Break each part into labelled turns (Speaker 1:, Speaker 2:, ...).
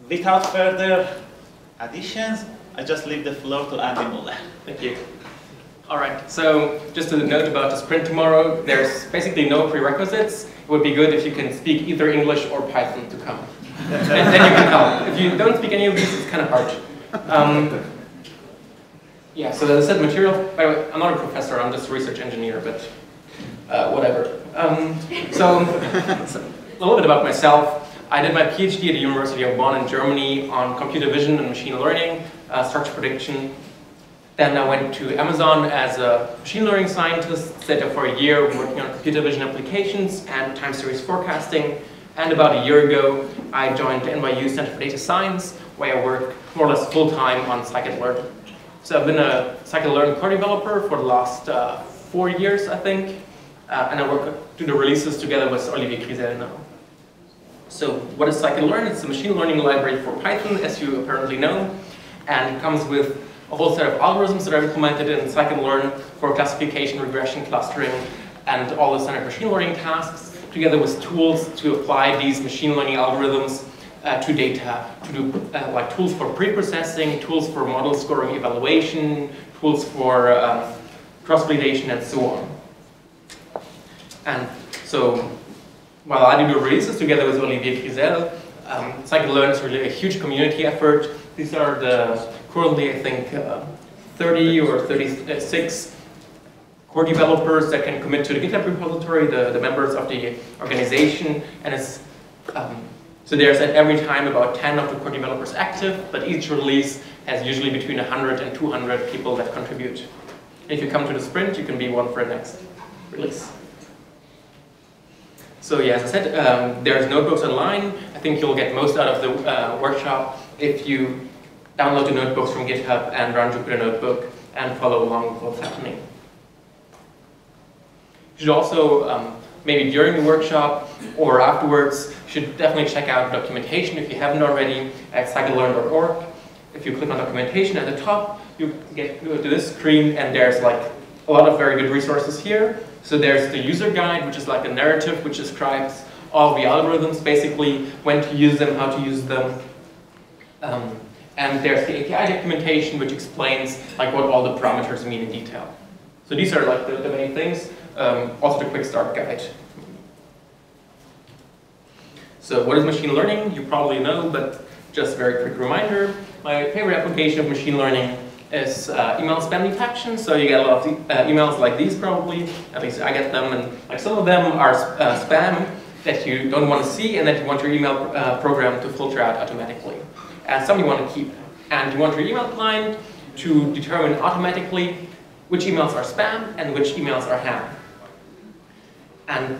Speaker 1: without further additions, I just leave the floor to Andy Mueller.
Speaker 2: Thank you. All right, so just a note about the sprint tomorrow. There's basically no prerequisites. It would be good if you can speak either English or Python to come. And then you can come. If you don't speak any of these, it's kind of hard. Yeah, so as I said, material. By the way, I'm not a professor, I'm just a research engineer, but whatever. So a little bit about myself. I did my PhD at the University of Bonn in Germany on computer vision and machine learning, structure prediction. Then I went to Amazon as a machine learning scientist, stayed there for a year working on computer vision applications and time series forecasting. And about a year ago, I joined the NYU Center for Data Science, where I work more or less full-time on Scikit-learn. So I've been a Scikit-learn core developer for the last 4 years, I think. And I do the releases together with Olivier Grisel now. So what is Scikit-learn? It's a machine learning library for Python, as you apparently know. And it comes with a whole set of algorithms that are implemented in Scikit-learn for classification, regression, clustering, and all the standard machine learning tasks, together with tools to apply these machine learning algorithms to data, to do like tools for preprocessing, tools for model scoring evaluation, tools for cross-validation, and so on. And so, while I do the releases together with Olivier Grisel, Scikit-learn is really a huge community effort. These are the currently, I think, 30 or 36 core developers that can commit to the GitHub repository, the members of the organization, and it's so there's at every time about 10 of the core developers active, but each release has usually between 100 and 200 people that contribute. And if you come to the sprint, you can be one for the next release. So yeah, as I said, there's notebooks online. I think you'll get most out of the workshop if you download the notebooks from GitHub and run Jupyter Notebook and follow along with what's happening. You should also, maybe during the workshop or afterwards, you should definitely check out documentation if you haven't already at scikit-learn.org. If you click on documentation at the top, you get to this screen, and there's like a lot of very good resources here. So there's the user guide, which is like a narrative which describes all the algorithms, basically when to use them, how to use them. And there's the API documentation, which explains like what all the parameters mean in detail. So these are like the main things. Also the quick start guide. So what is machine learning? You probably know, but just a very quick reminder. My favorite application of machine learning is email spam detection. So you get a lot of emails like these probably, at least I get them, and like some of them are spam that you don't want to see and that you want your email program to filter out automatically. And some you want to keep. And you want your email client to determine automatically which emails are spam and which emails are ham. And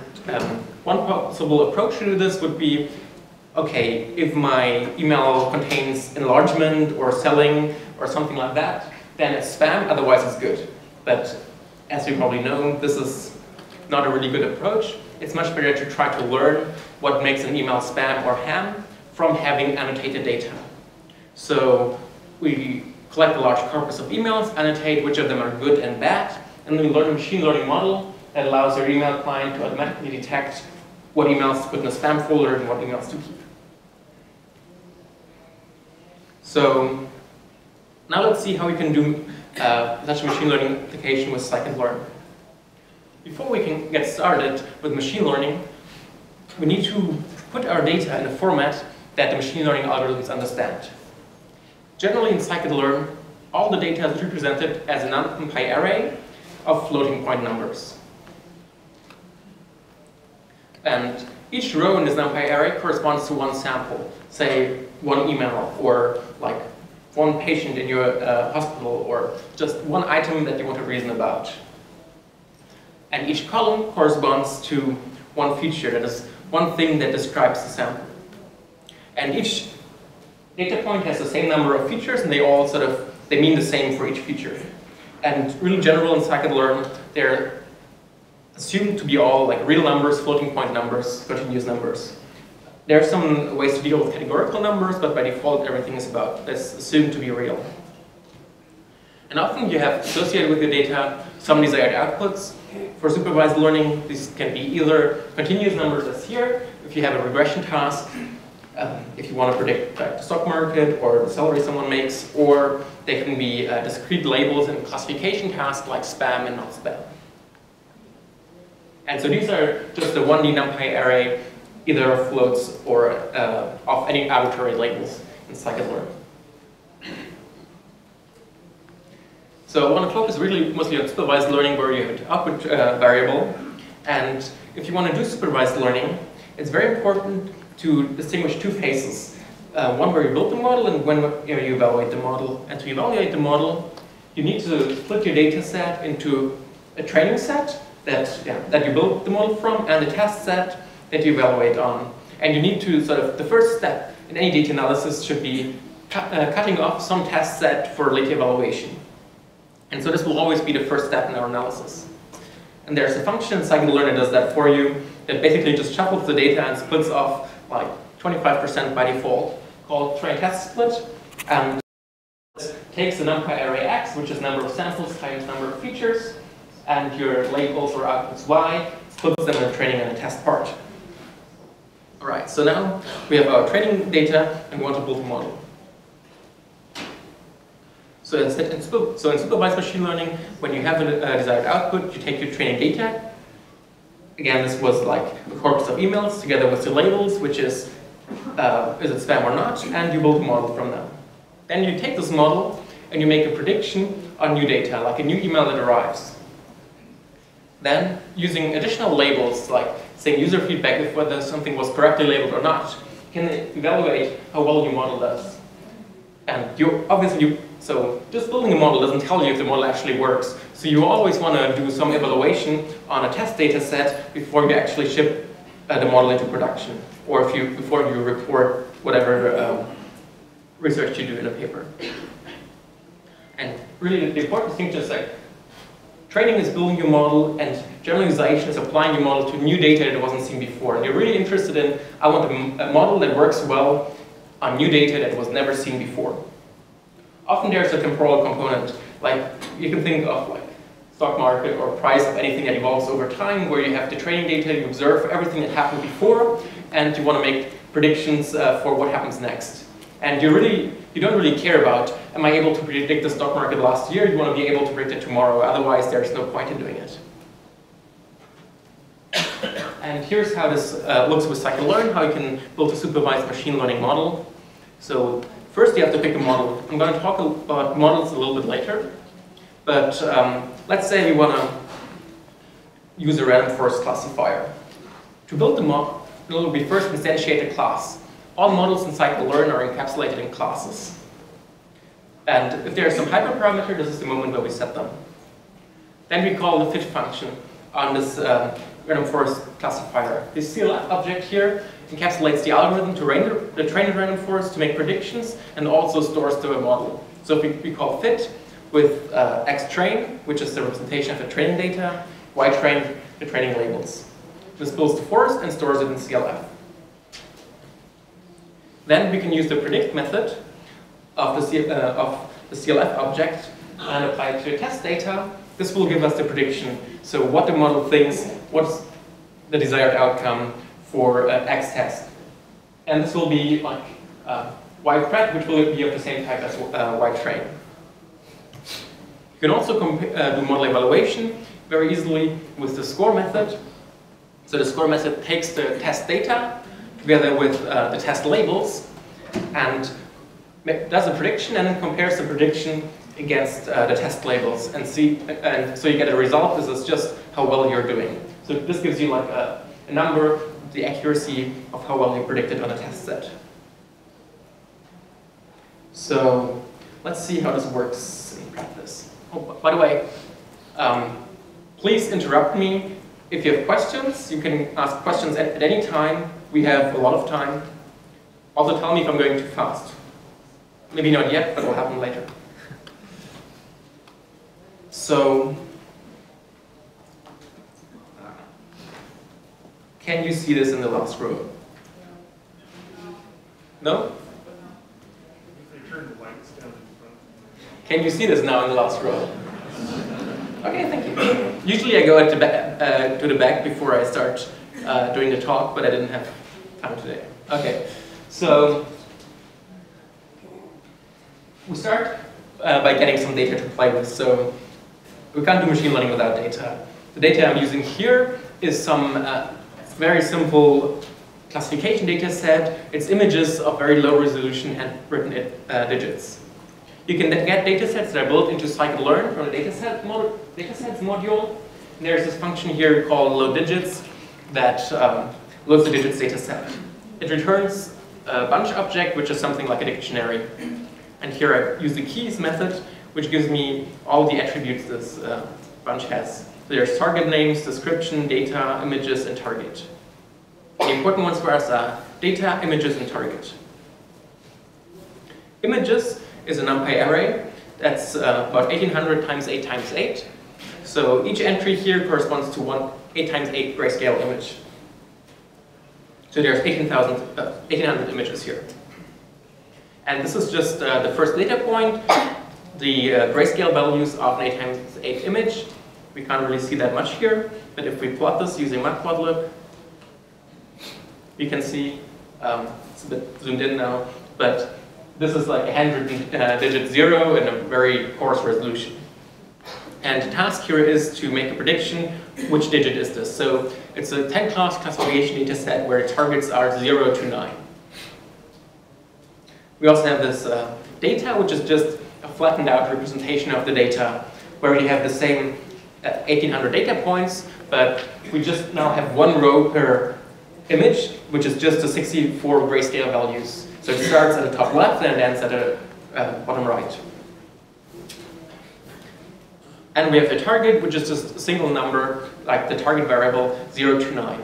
Speaker 2: one possible approach to do this would be, okay, if my email contains enlargement or selling or something like that, then it's spam, otherwise it's good. But as you probably know, this is not a really good approach. It's much better to try to learn what makes an email spam or ham from having annotated data. So we collect a large corpus of emails, annotate which of them are good and bad, and then we learn a machine learning model that allows your email client to automatically detect what emails to put in a spam folder and what emails to keep. So now let's see how we can do such a machine learning application with Scikit-learn. Before we can get started with machine learning, we need to put our data in a format that the machine learning algorithms understand. Generally in Scikit-learn, all the data is represented as a NumPy array of floating point numbers. And each row in this NumPy array corresponds to one sample, say one email or like one patient in your hospital or just one item that you want to reason about. And each column corresponds to one feature, that is one thing that describes the sample. And each data point has the same number of features, and they all they mean the same for each feature. And really general in Scikit-learn, they're assumed to be all like real numbers, floating point numbers, continuous numbers. There are some ways to deal with categorical numbers, but by default everything is assumed to be real. And often you have associated with your data some desired outputs. For supervised learning, these can be either continuous numbers as here, if you have a regression task, if you want to predict like, the stock market or the salary someone makes, or they can be discrete labels in classification tasks like spam and not spam. And so these are just the 1D NumPy array, either of floats or of any arbitrary labels in Scikit-learn. So I want to focus really mostly on supervised learning, where you have an output variable. And if you want to do supervised learning, it's very important to distinguish two phases. One where you build the model and when you evaluate the model. And to evaluate the model, you need to split your data set into a training set that you build the model from and a test set that you evaluate on. And you need to the first step in any data analysis should be cutting off some test set for later evaluation. And so this will always be the first step in our analysis. And there's a function in Scikit-learn that does that for you, that basically just shuffles the data and splits off like 25% by default, called train test split, and takes the NumPy array x, which is number of samples times number of features, and your labels or outputs y, splits them in a training and a test part. Alright, so now we have our training data and we want to build a model. So in supervised machine learning, when you have a desired output, you take your training data. Again, this was like a corpus of emails together with the labels, which is it spam or not, and you build a model from them. Then you take this model and you make a prediction on new data, like a new email that arrives. Then, using additional labels, like saying user feedback if whether something was correctly labeled or not, you can evaluate how well your model does. And so just building a model doesn't tell you if the model actually works. So you always want to do some evaluation on a test data set before you actually ship the model into production, or before you report whatever research you do in a paper. And really the important thing is like, training is building your model, and generalization is applying your model to new data that wasn't seen before. And you're really interested in, I want a model that works well on new data that was never seen before. Often there's a temporal component, like you can think of like stock market or price of anything that evolves over time, where you have the training data, you observe everything that happened before, and you want to make predictions for what happens next. And you don't really care about, am I able to predict the stock market last year? You want to be able to predict it tomorrow, otherwise there's no point in doing it. And here's how this looks with Scikit-learn, how you can build a supervised machine learning model. So first you have to pick a model. I'm going to talk about models a little bit later. But let's say we want to use a random forest classifier. To build the model, we first instantiate a class. All models in Scikit-learn are encapsulated in classes. And if there's some hyperparameter, this is the moment where we set them. Then we call the fit function on this random forest classifier. This CLF object here encapsulates the algorithm to train the random forest to make predictions, and also stores to a model. So we call fit with xtrain, which is the representation of the training data, ytrain, the training labels. This builds the forest and stores it in CLF. Then we can use the predict method of the CLF object and apply it to the test data. This will give us the prediction. So what the model thinks, what's the desired outcome for X test. And this will be like ypred, which will be of the same type as ytrain. You can also do model evaluation very easily with the score method. So the score method takes the test data together with the test labels and does a prediction and then compares the prediction against the test labels and so you get a result. This is just how well you're doing. So this gives you like a number, the accuracy of how well you predicted on a test set. So let's see how this works in practice. Oh, by the way, please interrupt me if you have questions. You can ask questions at any time. We have a lot of time. Also tell me if I'm going too fast. Maybe not yet, but it will happen later. So, can you see this in the last row? No? Can you see this now in the last row? Okay, thank you. Usually I go at to the back before I start doing the talk, but I didn't have time today. Okay, So we start by getting some data to play with. So we can't do machine learning without data. The data I'm using here is some very simple classification data set. It's images of very low resolution and written digits. You can get data sets that are built into Scikit-learn from the datasets module. And there's this function here called loadDigits that loads the digits data set. It returns a bunch object, which is something like a dictionary. And here I use the keys method, which gives me all the attributes this bunch has. So there's target names, description, data, images, and target. The important ones for us are data, images, and target. Images is a NumPy array that's about 1800 times 8 times 8. So each entry here corresponds to one 8 times 8 grayscale image. So there's 1800 images here. And this is just the first data point. The grayscale values of an 8 times 8 image. We can't really see that much here, but if we plot this using matplotlib, you can see, it's a bit zoomed in now, but this is like a handwritten digit 0 in a very coarse resolution. And the task here is to make a prediction, which digit is this? So it's a 10-class classification data set where targets are 0 to 9. We also have this data, which is just a flattened out representation of the data, where we have the same 1800 data points, but we just now have one row per image, which is just the 64 grayscale values. So it starts at the top left and ends at the bottom right. And we have the target, which is just a single number, like the target variable 0 to 9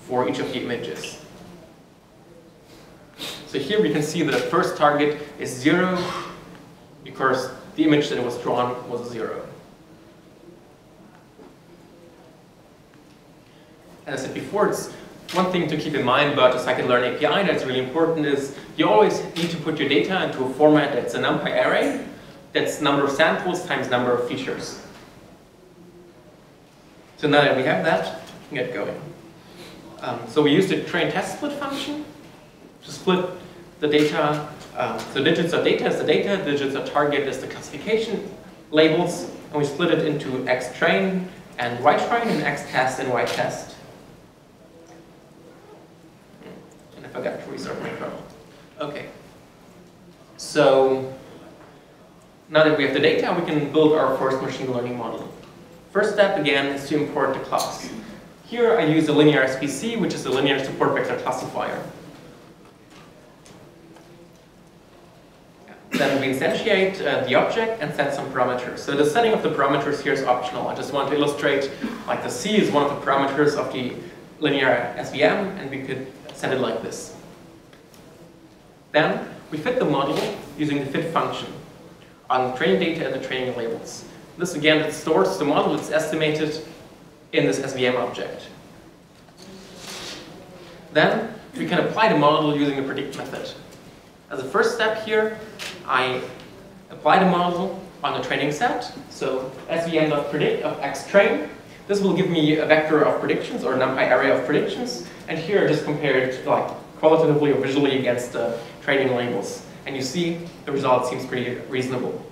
Speaker 2: for each of the images. So here we can see that the first target is 0 because the image that was drawn was 0. As I said before, it's one thing to keep in mind about the Scikit-learn API that's really important is you always need to put your data into a format that's a NumPy array. That's number of samples times number of features. So now that we have that, we can get going. So we use the train test split function to split the data. So digits of data is the data, digits of target is the classification labels, and we split it into xtrain and ytrain and xtest and ytest. And I forgot to restart my kernel. Okay. So now that we have the data, we can build our first machine learning model. First step, again, is to import the class. Here I use the linear SVC, which is the linear support vector classifier. Then we instantiate the object and set some parameters. So the setting of the parameters here is optional. I just want to illustrate, like the C is one of the parameters of the linear SVM, and we could set it like this. Then we fit the model using the fit function on training data and the training labels. This again, it stores the model that's estimated in this SVM object. Then we can apply the model using the predict method. As a first step here, I apply the model on the training set. So svm.predict of xtrain. This will give me a vector of predictions or a NumPy array of predictions. And here I just compare it like qualitatively or visually against the training labels. And you see the result seems pretty reasonable.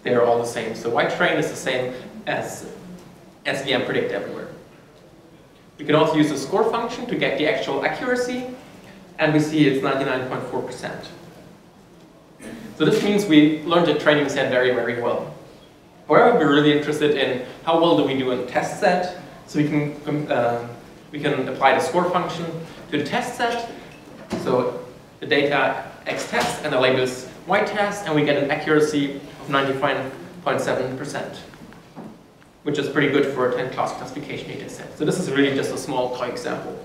Speaker 2: They're all the same. So ytrain is the same as svm predict everywhere. We can also use the score function to get the actual accuracy. And we see it's 99.4%. So this means we learned the training set very, very well. However, we're really interested in how well do we do in the test set. So we can apply the score function to the test set. So the data xtest and the labels ytest, and we get an accuracy of 95.7%, which is pretty good for a 10-class classification data set. So this is really just a small toy example.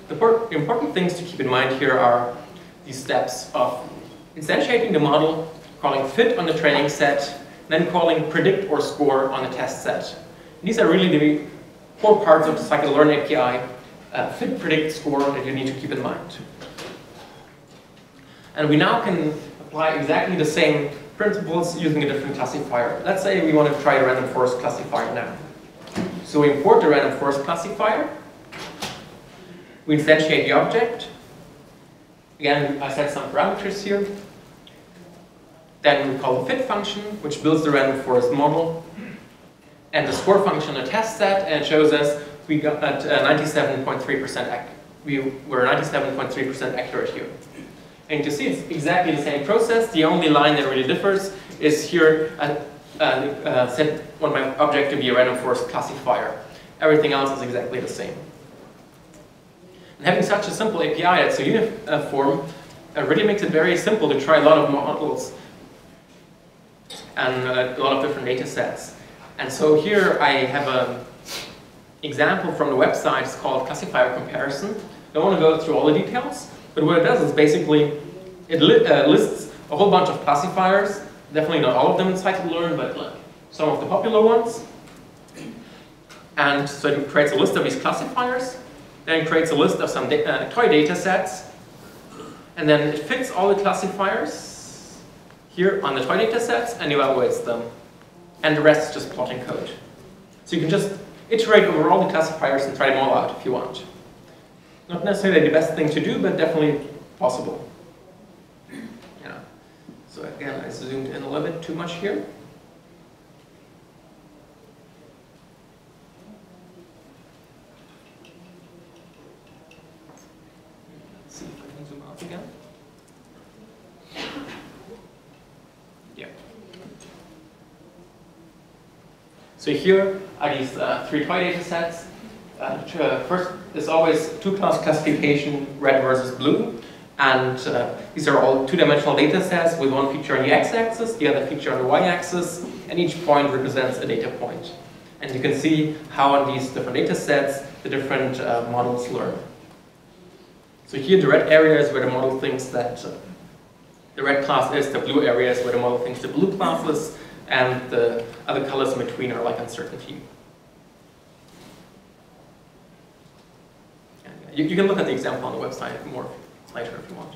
Speaker 2: The important things to keep in mind here are these steps of instantiating the model, calling fit on the training set, then calling predict or score on the test set. And these are really the core parts of the Scikit-learn API, fit, predict, score that you need to keep in mind. And we now can apply exactly the same principles using a different classifier. Let's say we want to try a random forest classifier now. So we import the random forest classifier, we instantiate the object, Again, I set some parameters here. Then we call the fit function, which builds the random forest model. And the score function, a test set, and it shows us we got 97.3% we were 97.3% accurate here. And you see it's exactly the same process. The only line that really differs is here want my object to be a random forest classifier. Everything else is exactly the same. And having such a simple API that's so uniform really makes it very simple to try a lot of models and a lot of different data sets. And so here I have an example from the website. It's called Classifier Comparison. I don't want to go through all the details, but what it does is basically it lists a whole bunch of classifiers. Definitely not all of them in Scikit-learn, but like some of the popular ones. And so it creates a list of these classifiers. Then it creates a list of some toy data sets. And then it fits all the classifiers here on the toy data sets and evaluates them. And the rest is just plotting code. So you can just iterate over all the classifiers and try them all out if you want. Not necessarily the best thing to do, but definitely possible. Yeah. So again, I zoomed in a little bit too much here. Let's see if I can zoom out again. Yeah. So here are these 3 toy data sets. First is always 2-class classification, red versus blue. And these are all 2-dimensional data sets with one feature on the x-axis, the other feature on the y-axis, and each point represents a data point. And you can see how on these different data sets the different models learn. So here the red area is where the model thinks that the red class is, the blue area is where the model thinks the blue class is, and the other colors in between are like uncertainty. You can look at the example on the website more later if you want.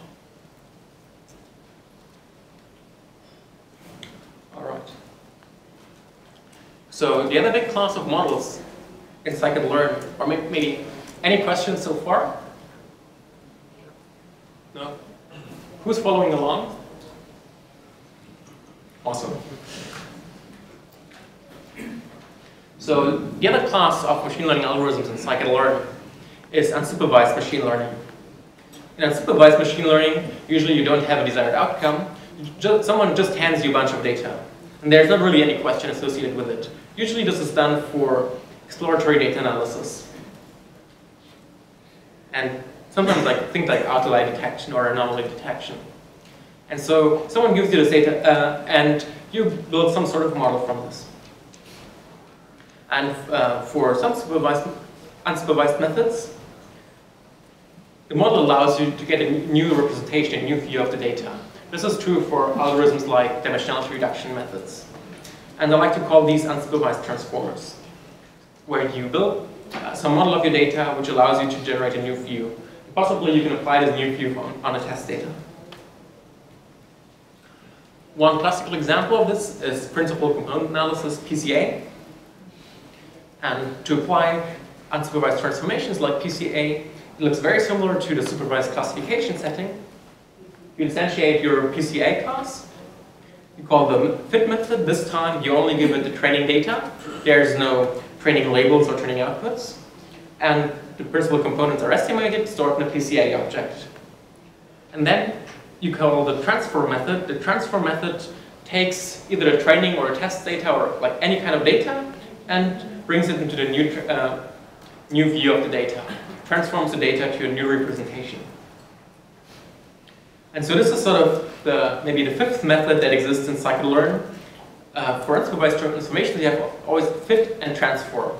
Speaker 2: All right. So the other big class of models in Scikit-learn, or maybe any questions so far? No? Who's following along? Awesome. So the other class of machine learning algorithms in Scikit-learn is unsupervised machine learning. In unsupervised machine learning, usually you don't have a desired outcome. Someone just hands you a bunch of data. And there's not really any question associated with it. Usually this is done for exploratory data analysis. And sometimes things like outlier detection or anomaly detection. And so someone gives you this data and you build some sort of model from this. And for some unsupervised methods, the model allows you to get a new representation, a new view of the data. This is true for algorithms like dimensionality reduction methods. And I like to call these unsupervised transformers, where you build some model of your data which allows you to generate a new view. Possibly you can apply this new view on a test data. One classical example of this is principal component analysis, PCA. And to apply unsupervised transformations like PCA, it looks very similar to the supervised classification setting. You instantiate your PCA class. You call the fit method. This time you only give it the training data. There's no training labels or training outputs. And the principal components are estimated, stored in a PCA object. And then you call the transform method. The transform method takes either a training or a test data or like any kind of data and brings it into the new view of the data. Transforms the data to a new representation. And so this is sort of maybe the 5th method that exists in Scikit-learn. For unsupervised transformations, you have always fit and transform.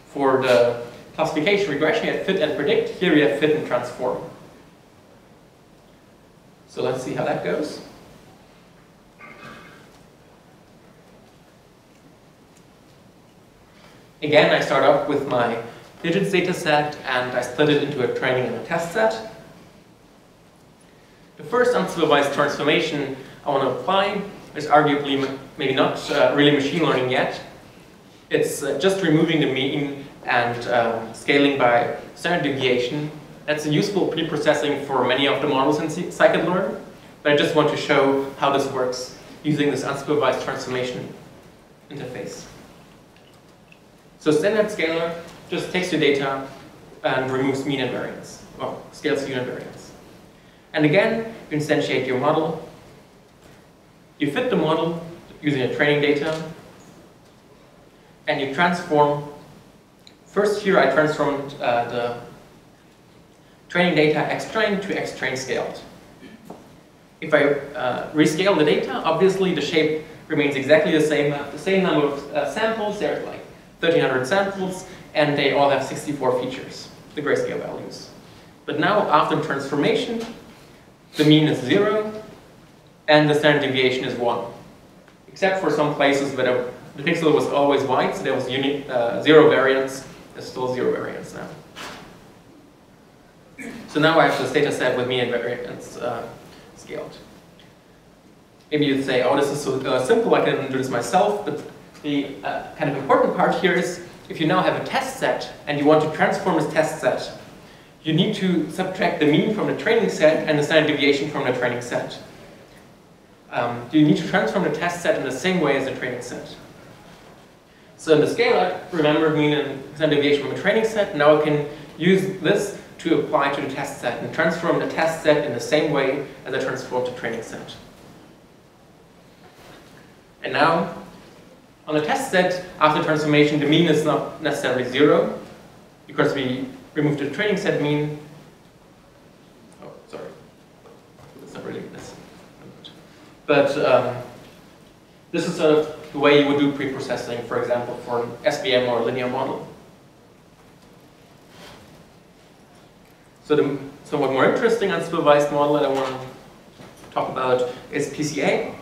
Speaker 2: For the classification regression, you have fit and predict. Here you have fit and transform. So let's see how that goes. Again, I start off with my digits data set and I split it into a training and a test set. The first unsupervised transformation I want to apply is arguably maybe not really machine learning yet. It's just removing the mean and scaling by standard deviation That's a useful preprocessing for many of the models in Scikit-learn, but I just want to show how this works using this unsupervised transformation interface. So standard scaler just takes your data and removes mean and variance, or scales unit variance. And again, you instantiate your model. You fit the model using your training data, and you transform. First here I transformed the training data x-train to x-train scaled. If I rescale the data, obviously the shape remains exactly the same number of samples. There's like 1,300 samples, and they all have 64 features, the grayscale values. But now, after the transformation, the mean is 0, and the standard deviation is 1. Except for some places where the pixel was always white, so there was 0 variance. There's still 0 variance now. So now I have this data set with mean and variance scaled. Maybe you'd say, oh, this is so simple, I can do this myself, but the kind of important part here is, if you now have a test set and you want to transform this test set, you need to subtract the mean from the training set and the standard deviation from the training set. You need to transform the test set in the same way as the training set. So in the scaler, remember mean and standard deviation from the training set. Now I can use this to apply to the test set and transform the test set in the same way as I transformed the training set. And now, on the test set, after transformation, the mean is not necessarily 0, because we removed the training set mean. Oh, sorry. That's not really this. But this is sort of the way you would do preprocessing, for example, for an SVM or a linear model. So the somewhat more interesting unsupervised model that I want to talk about is PCA.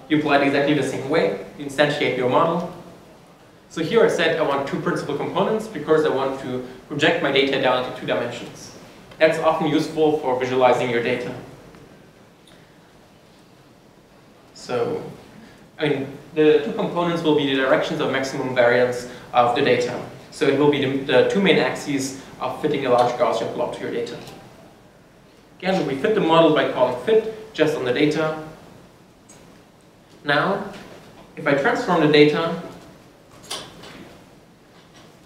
Speaker 2: You apply it exactly the same way. You instantiate your model. So here I said I want 2 principal components because I want to project my data down into 2 dimensions. That's often useful for visualizing your data. So, I mean, the 2 components will be the directions of maximum variance of the data. So it will be the 2 main axes of fitting a large Gaussian plot to your data. Again, we fit the model by calling fit just on the data. Now, if I transform the data,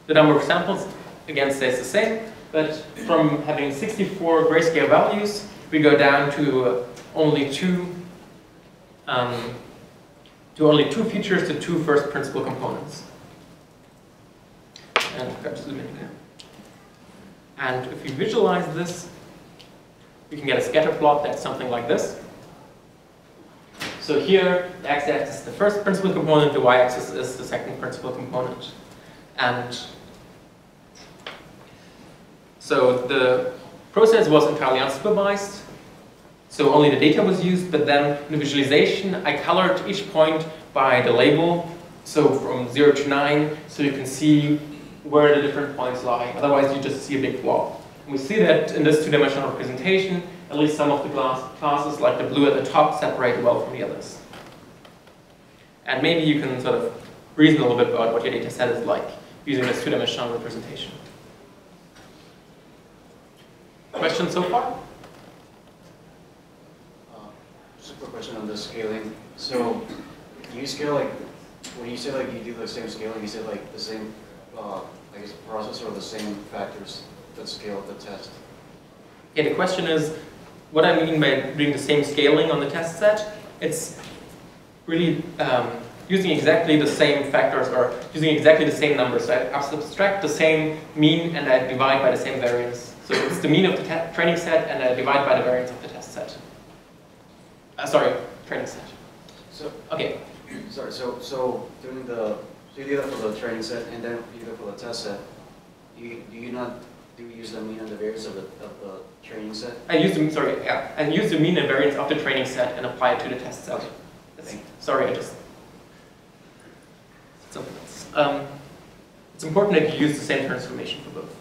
Speaker 2: the number of samples again stays the same, but from having 64 grayscale values, we go down to only two features, the 2 first principal components. And I've got to zoom in again. And if you visualize this, you can get a scatter plot that's something like this. So here, the x-axis is the first principal component, the y-axis is the second principal component. And so the process was entirely unsupervised, so only the data was used, but then in the visualization, I colored each point by the label, so from 0 to 9, so you can see where the different points lie. Otherwise, you just see a big blob. And we see that in this 2-dimensional representation, at least some of the classes, like the blue at the top, separate well from the others. And maybe you can sort of reason a little bit about what your data set is like using this 2-dimensional representation. Questions so far?
Speaker 3: Just a quick question on the scaling. So, do you scale like, when you say like you do the same scaling, you say like the same, I guess, process or the same factors that scale the test?
Speaker 2: Yeah, the question is, what I mean by doing the same scaling on the test set, it's really using exactly the same factors or using exactly the same numbers. So I subtract the same mean and I divide by the same variance. So it's the mean of the training set and I divide by the variance of the test set. Sorry, training set.
Speaker 3: So
Speaker 2: okay.
Speaker 3: Sorry. So doing the you do that for the training set and then you do that for the test set. Do you use the mean and the variance of the training set?
Speaker 2: I use the mean and variance of the training set and apply it to the test set.
Speaker 3: Okay.
Speaker 2: Sorry, I just something else. It's important that you use the same transformation for both.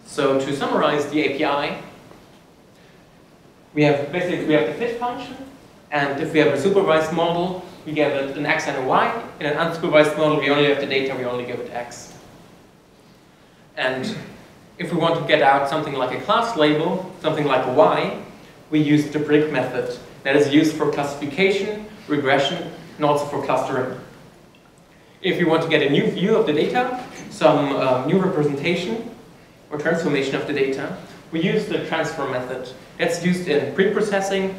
Speaker 2: So to summarize the API, we have the fit function, and if we have a supervised model, we get an x and a y. In an unsupervised model, we only have the data, we only give it X. And if we want to get out something like a class label, something like Y, we use the predict method that is used for classification, regression, and also for clustering. If we want to get a new view of the data, some new representation or transformation of the data, we use the transform method. That's used in preprocessing,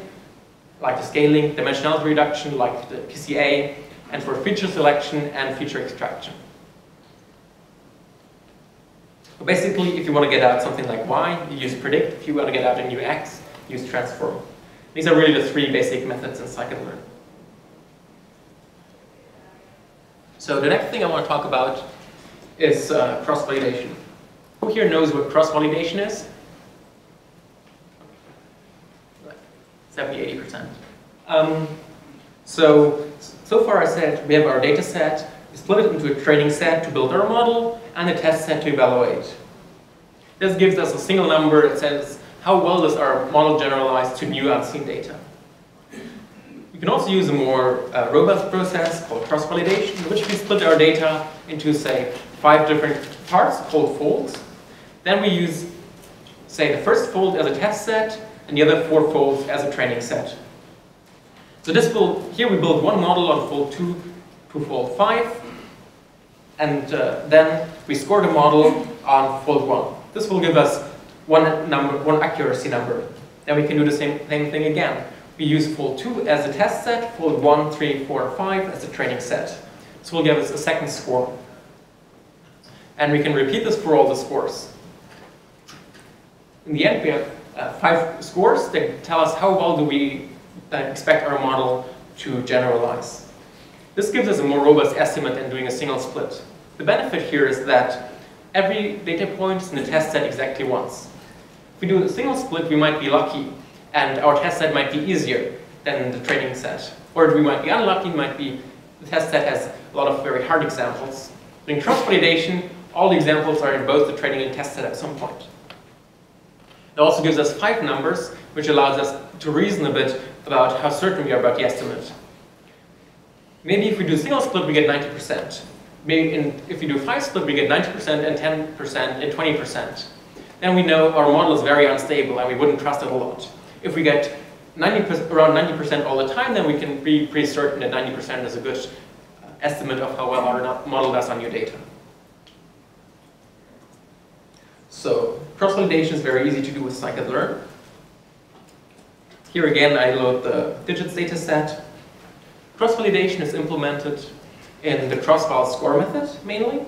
Speaker 2: like the scaling, dimensionality reduction, like the PCA, and for feature selection and feature extraction. So basically, if you want to get out something like Y, you use predict. If you want to get out a new X, use transform. These are really the three basic methods in Scikit-learn. So the next thing I want to talk about is cross-validation. Who here knows what cross-validation is? 70–80%. So far I said we have our data set, we split it into a training set to build our model, and a test set to evaluate. This gives us a single number that says how well does our model generalize to new unseen data. We can also use a more robust process called cross-validation, in which we split our data into, say, 5 different parts called folds. Then we use, say, the first fold as a test set, and the other 4 folds as a training set. So here we build one model on fold 2 to fold 5, and then we score the model on fold 1. This will give us one accuracy number. Then we can do the same thing again. We use fold 2 as a test set, fold 1, 3, 4, 5 as a training set. This will give us a second score. And we can repeat this for all the scores. In the end, we have 5 scores that tell us how well do we expect our model to generalize. This gives us a more robust estimate than doing a single split. The benefit here is that every data point is in the test set exactly once. If we do a single split, we might be lucky, and our test set might be easier than the training set. Or we might be unlucky, the test set has a lot of very hard examples. In cross-validation, all the examples are in both the training and test set at some point. It also gives us 5 numbers, which allows us to reason a bit about how certain we are about the estimate. Maybe if we do single split, we get 90%. Maybe if we do 5 split, we get 90% and 10% and 20%. Then we know our model is very unstable and we wouldn't trust it a lot. If we get around 90% all the time, then we can be pretty certain that 90% is a good estimate of how well our model does on your data. So cross-validation is very easy to do with Scikit-learn. Here again, I load the digits data set. Cross-validation is implemented in the cross-val score method, mainly.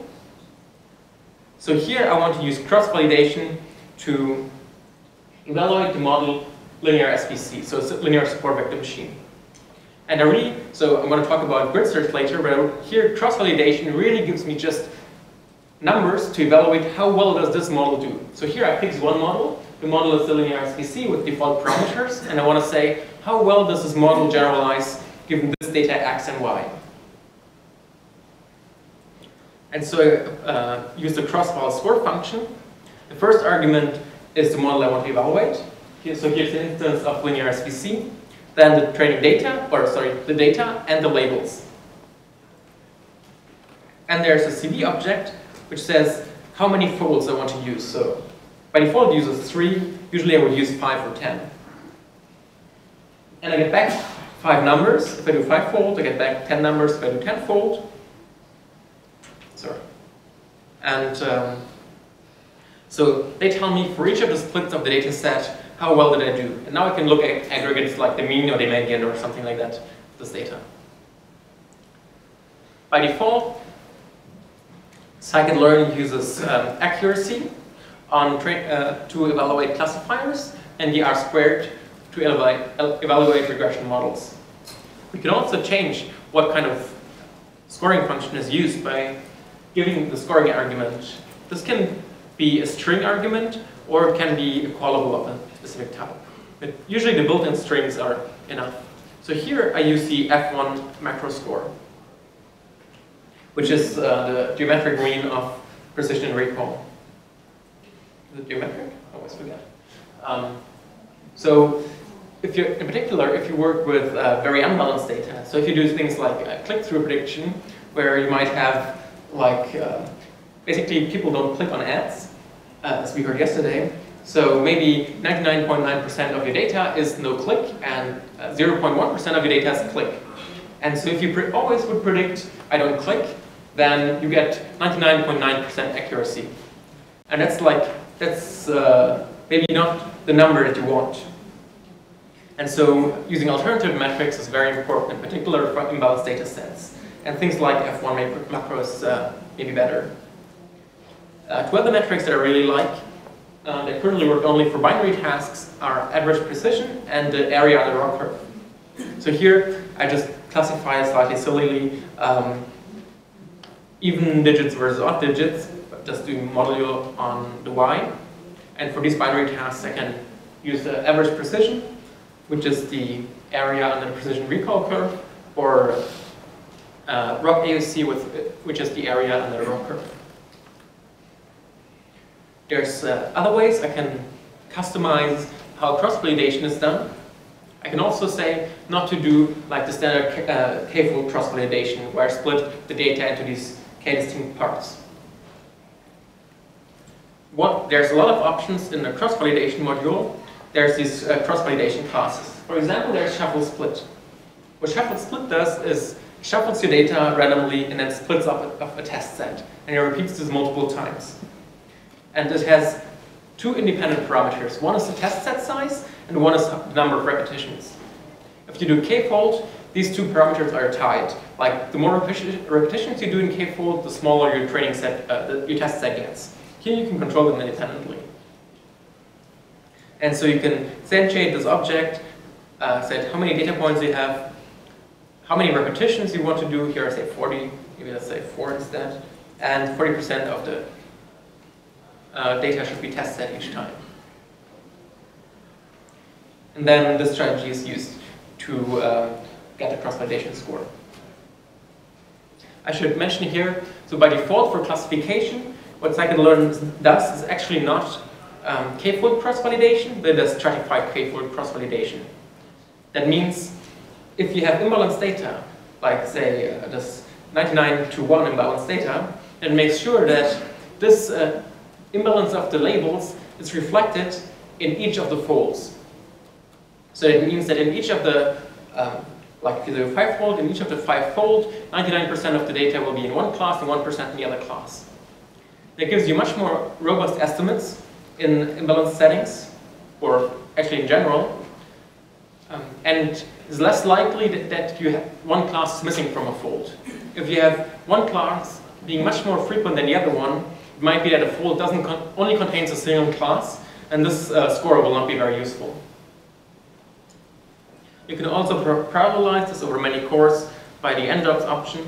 Speaker 2: So here I want to use cross-validation to evaluate the model linear SVC, so it's a linear support vector machine. And so I'm going to talk about grid search later, but here cross-validation really gives me just numbers to evaluate how well does this model do. So here I pick one model. The model is the linear SVC with default parameters, and I want to say how well does this model generalize given this data X and Y. And so I use the cross-val score function. The first argument is the model I want to evaluate. So here's the instance of linear SVC. Then the training data, the data and the labels. And there's a CV object which says how many folds I want to use. So by default it uses 3. Usually I would use 5 or 10. And I get back 5 numbers. If I do 5-fold, I get back 10 numbers. If I do 10-fold, sorry. And so they tell me for each of the splits of the data set, how well did I do? And now I can look at aggregates like the mean or the median or something like that, this data. By default, Scikit-learn uses accuracy to evaluate classifiers and the R-squared to evaluate regression models. We can also change what kind of scoring function is used by giving the scoring argument. This can be a string argument or it can be a callable of a specific type. But usually the built-in strings are enough. So here I use the F1 macro score, which is the geometric mean of precision and recall. Is it geometric? I always forget. So in particular, if you work with very unbalanced data, so if you do things like click-through prediction, where you might have like, basically people don't click on ads, as we heard yesterday. So maybe 99.9% of your data is no click, and 0.1% of your data is click. And so if you always would predict, I don't click, then you get 99.9% accuracy. And that's maybe not the number that you want. And so using alternative metrics is very important, in particular for imbalanced data sets. And things like F1 macros may be better. Two other metrics that I really like, that currently work only for binary tasks, are average precision and the area under ROC curve. So here I just classify slightly sillily even digits versus odd digits, but just doing modulo on the y. And for these binary tasks, I can use the average precision, which is the area under the precision recall curve, or ROC AUC, which is the area under the ROC curve. There's other ways I can customize how cross-validation is done. I can also say not to do like the standard k-fold cross-validation, where I split the data into these k-distinct parts. There's a lot of options in the cross-validation module. There's these cross-validation classes. For example, there's shuffle split. What shuffle split does is shuffles your data randomly and then splits up a test set. And it repeats this multiple times. And it has two independent parameters. One is the test set size, and one is the number of repetitions. If you do k-fold, these two parameters are tied. Like the more repetitions you do in k-fold, the smaller your training set, your test set gets. Here you can control them independently. And so you can instantiate this object, set how many data points you have, how many repetitions you want to do. Here I say 40, maybe let's say 4 instead, and 40% of the data should be test set each time. And then this strategy is used to get a cross-validation score. I should mention here, so by default for classification, what Scikit-learn does is actually not k-fold cross-validation, but it does stratified k-fold cross-validation. That means if you have imbalanced data, like say this 99-to-1 imbalanced data, it makes sure that this imbalance of the labels is reflected in each of the folds. So it means that in each of the, like if you do 5-fold, in each of the 5-fold, 99% of the data will be in one class and 1% in the other class. That gives you much more robust estimates in imbalanced settings, or actually in general, and it's less likely that you have one class is missing from a fold. If you have one class being much more frequent than the other one, it might be that a fold only contains a single class, and this score will not be very useful. You can also parallelize this over many cores by the ndocs option,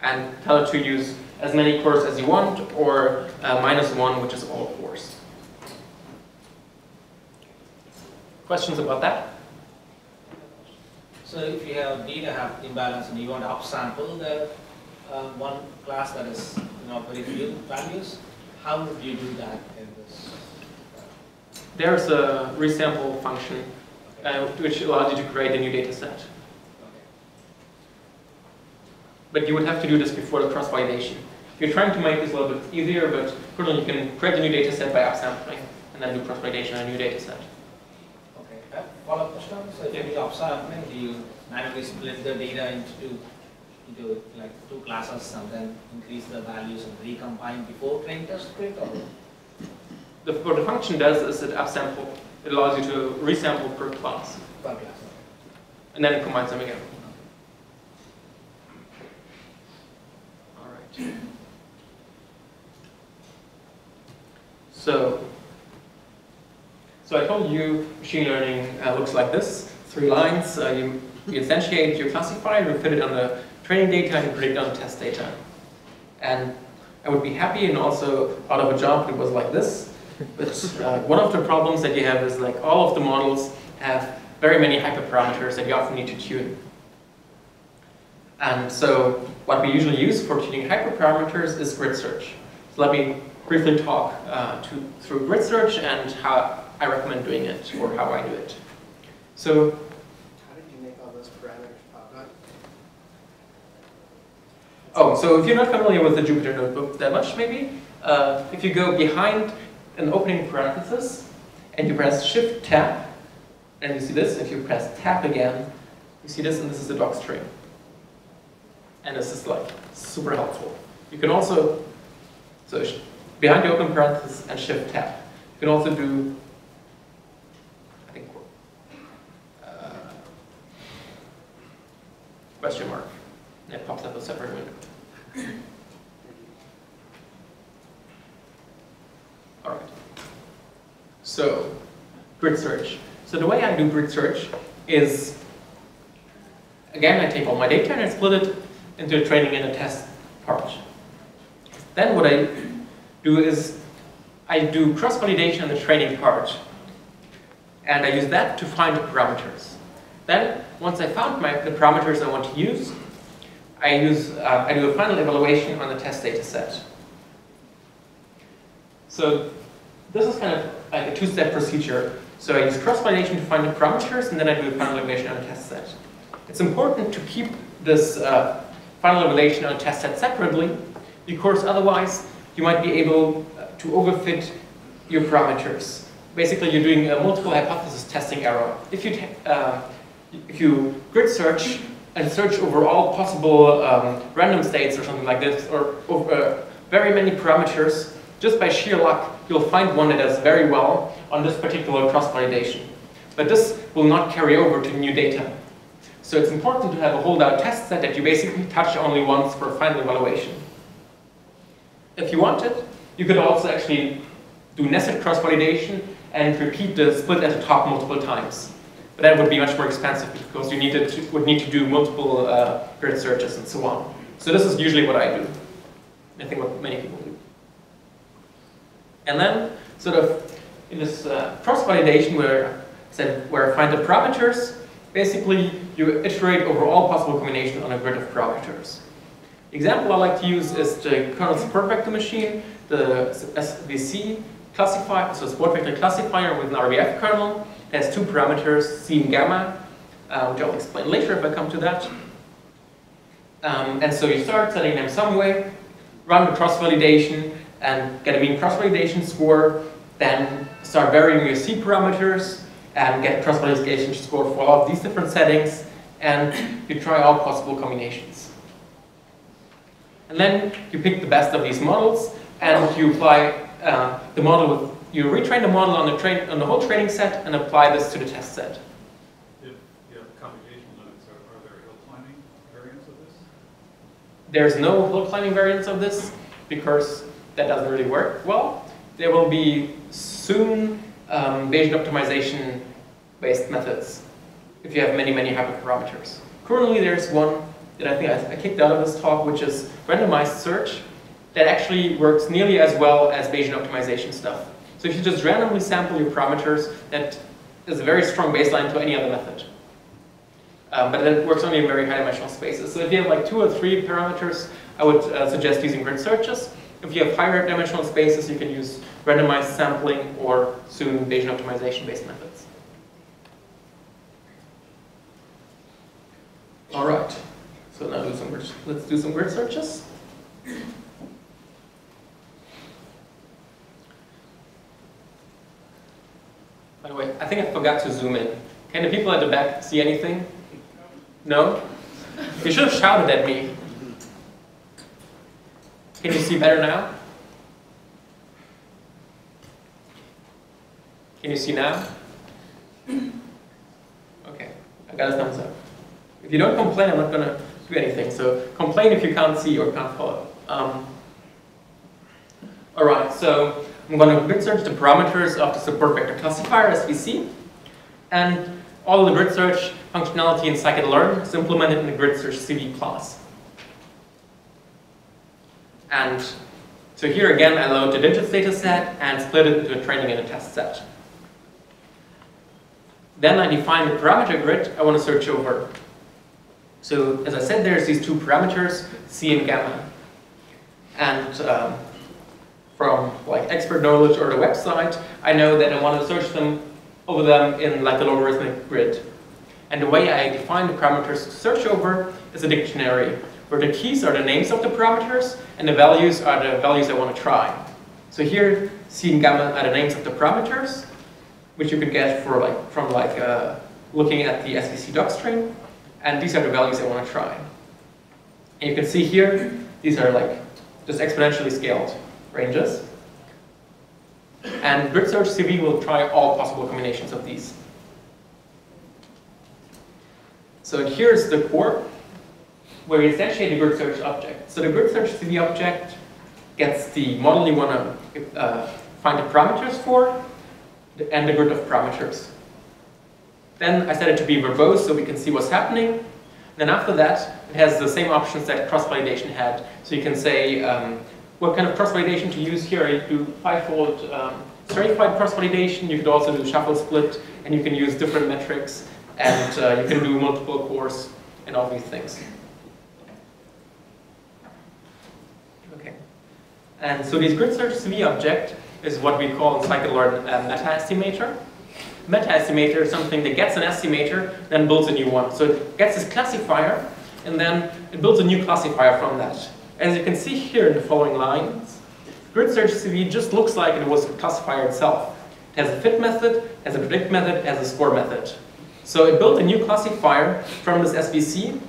Speaker 2: and tell it to use as many cores as you want, or -1, which is all cores. Questions about that?
Speaker 4: So if you have data have imbalance and you want to upsample the one class that is very few values, how would you do that in this?
Speaker 2: There's a resample function which allows you to create a new data set.
Speaker 4: Okay.
Speaker 2: But you would have to do this before the cross-validation. You're trying to make this a little bit easier, but currently you can create a new data set by upsampling and then do cross-validation on a new data set.
Speaker 4: Okay. Follow-up question. So if you do upsampling, do you manually split the data into like two classes and then increase the values and recombine before train test it, or?
Speaker 2: What the function does is it upsample. It allows you to resample per class.
Speaker 4: Per class.
Speaker 2: And then it combines them again. All right. So I told you machine learning looks like this. 3 lines. You instantiate your classifier, you fit it on the training data, and you predict on the test data. And I would be happy and also out of a job if it was like this. But one of the problems that you have is like all of the models have very many hyperparameters that you often need to tune. And so what we usually use for tuning hyperparameters is grid search. So let me briefly talk through grid search and how I recommend doing it, or how I do it. So
Speaker 5: how did you make all those parameters?
Speaker 2: Oh, so if you're not familiar with the Jupyter Notebook that much, maybe, if you go behind an opening parenthesis and you press Shift-Tab, and you see this, if you press Tab again, you see this, and this is the doc string. And this is like super helpful. You can also, so behind the open parenthesis and Shift-Tab, you can also do, I think, question mark. And it pops up a separate window. All right. So, grid search. So the way I do grid search is, again, I take all my data and I split it into a training and a test part. Then what I do is I do cross-validation on the training part, and I use that to find the parameters. Then, once I found the parameters I want to use, I do a final evaluation on the test data set. So this is kind of like a two-step procedure. So I use cross-validation to find the parameters, and then I do a final evaluation on the test set. It's important to keep this final evaluation on the test set separately, because otherwise you might be able to overfit your parameters. Basically, you're doing a multiple hypothesis testing error. If you grid search and search over all possible random states or something like this, or over very many parameters, just by sheer luck, you'll find one that does very well on this particular cross-validation. But this will not carry over to new data. So it's important to have a holdout test set that you basically touch only once for a final evaluation. If you wanted, you could also actually do nested cross-validation and repeat the split at the top multiple times. But that would be much more expensive because you would need to do multiple grid searches and so on. So this is usually what I do. I think what many people do. And then, sort of, in this cross-validation where I find the parameters, basically you iterate over all possible combinations on a grid of parameters. The example I like to use is the Kernel support vector machine, the SVC classifier, so support vector classifier with an RBF kernel. It has two parameters, C and gamma, which I'll explain later if I come to that. And so you start setting them some way, run the cross-validation, and get a mean cross-validation score, then start varying your C parameters, and get a cross-validation score for all of these different settings, and you try all possible combinations. And then you pick the best of these models, and you apply the model with, you retrain the model on the whole training set and apply this to the test set.
Speaker 5: If you have computational limits, are there hill climbing variants of this?
Speaker 2: There's no hill climbing variants of this because that doesn't really work well. There will be soon Bayesian optimization based methods if you have many, many hyperparameters. Currently there's one that I think I kicked out of this talk, which is randomized search, that actually works nearly as well as Bayesian optimization stuff. So if you just randomly sample your parameters, that is a very strong baseline to any other method. But it works only in very high dimensional spaces. So if you have like 2 or 3 parameters, I would suggest using grid searches. If you have higher dimensional spaces, you can use randomized sampling or soon Bayesian optimization based methods. All right, so now let's do some grid searches. By the way, I think I forgot to zoom in. Can the people at the back see anything? No? You should have shouted at me. Can you see better now? Can you see now? Okay, I got a thumbs up. If you don't complain, I'm not going to do anything. So complain if you can't see or can't follow. All right, so I'm going to grid search the parameters of the support vector classifier, SVC. And all the grid search functionality in Scikit-learn is implemented in the grid search CV class. And so here again, I load the digits data set and split it into a training and a test set. Then I define the parameter grid I want to search over. So as I said, there's these 2 parameters, C and gamma. And from like expert knowledge or the website, I know that I want to search over them in like a logarithmic grid. And the way I define the parameters to search over is a dictionary where the keys are the names of the parameters, and the values are the values I want to try. So here, C and gamma are the names of the parameters, which you could get from looking at the SVC docstring, and these are the values I want to try. And you can see here, these are like just exponentially scaled ranges. And grid search CV will try all possible combinations of these. So here's the core, where you instantiate the grid search object. So the grid search CV object gets the model you want to find the parameters for, and the grid of parameters. Then I set it to be verbose so we can see what's happening. And then after that, it has the same options that cross-validation had. So you can say what kind of cross-validation to use here. You do 5-fold stratified cross-validation. You could also do shuffle split, and you can use different metrics, and you can do multiple cores and all these things. Okay. And so this grid search CV object is what we call in Scikit-learn a meta-estimator. Meta-estimator is something that gets an estimator, then builds a new one. So it gets this classifier, and then it builds a new classifier from that. As you can see here in the following lines, grid search CV just looks like it was a classifier itself. It has a fit method, has a predict method, has a score method. So it built a new classifier from this SVC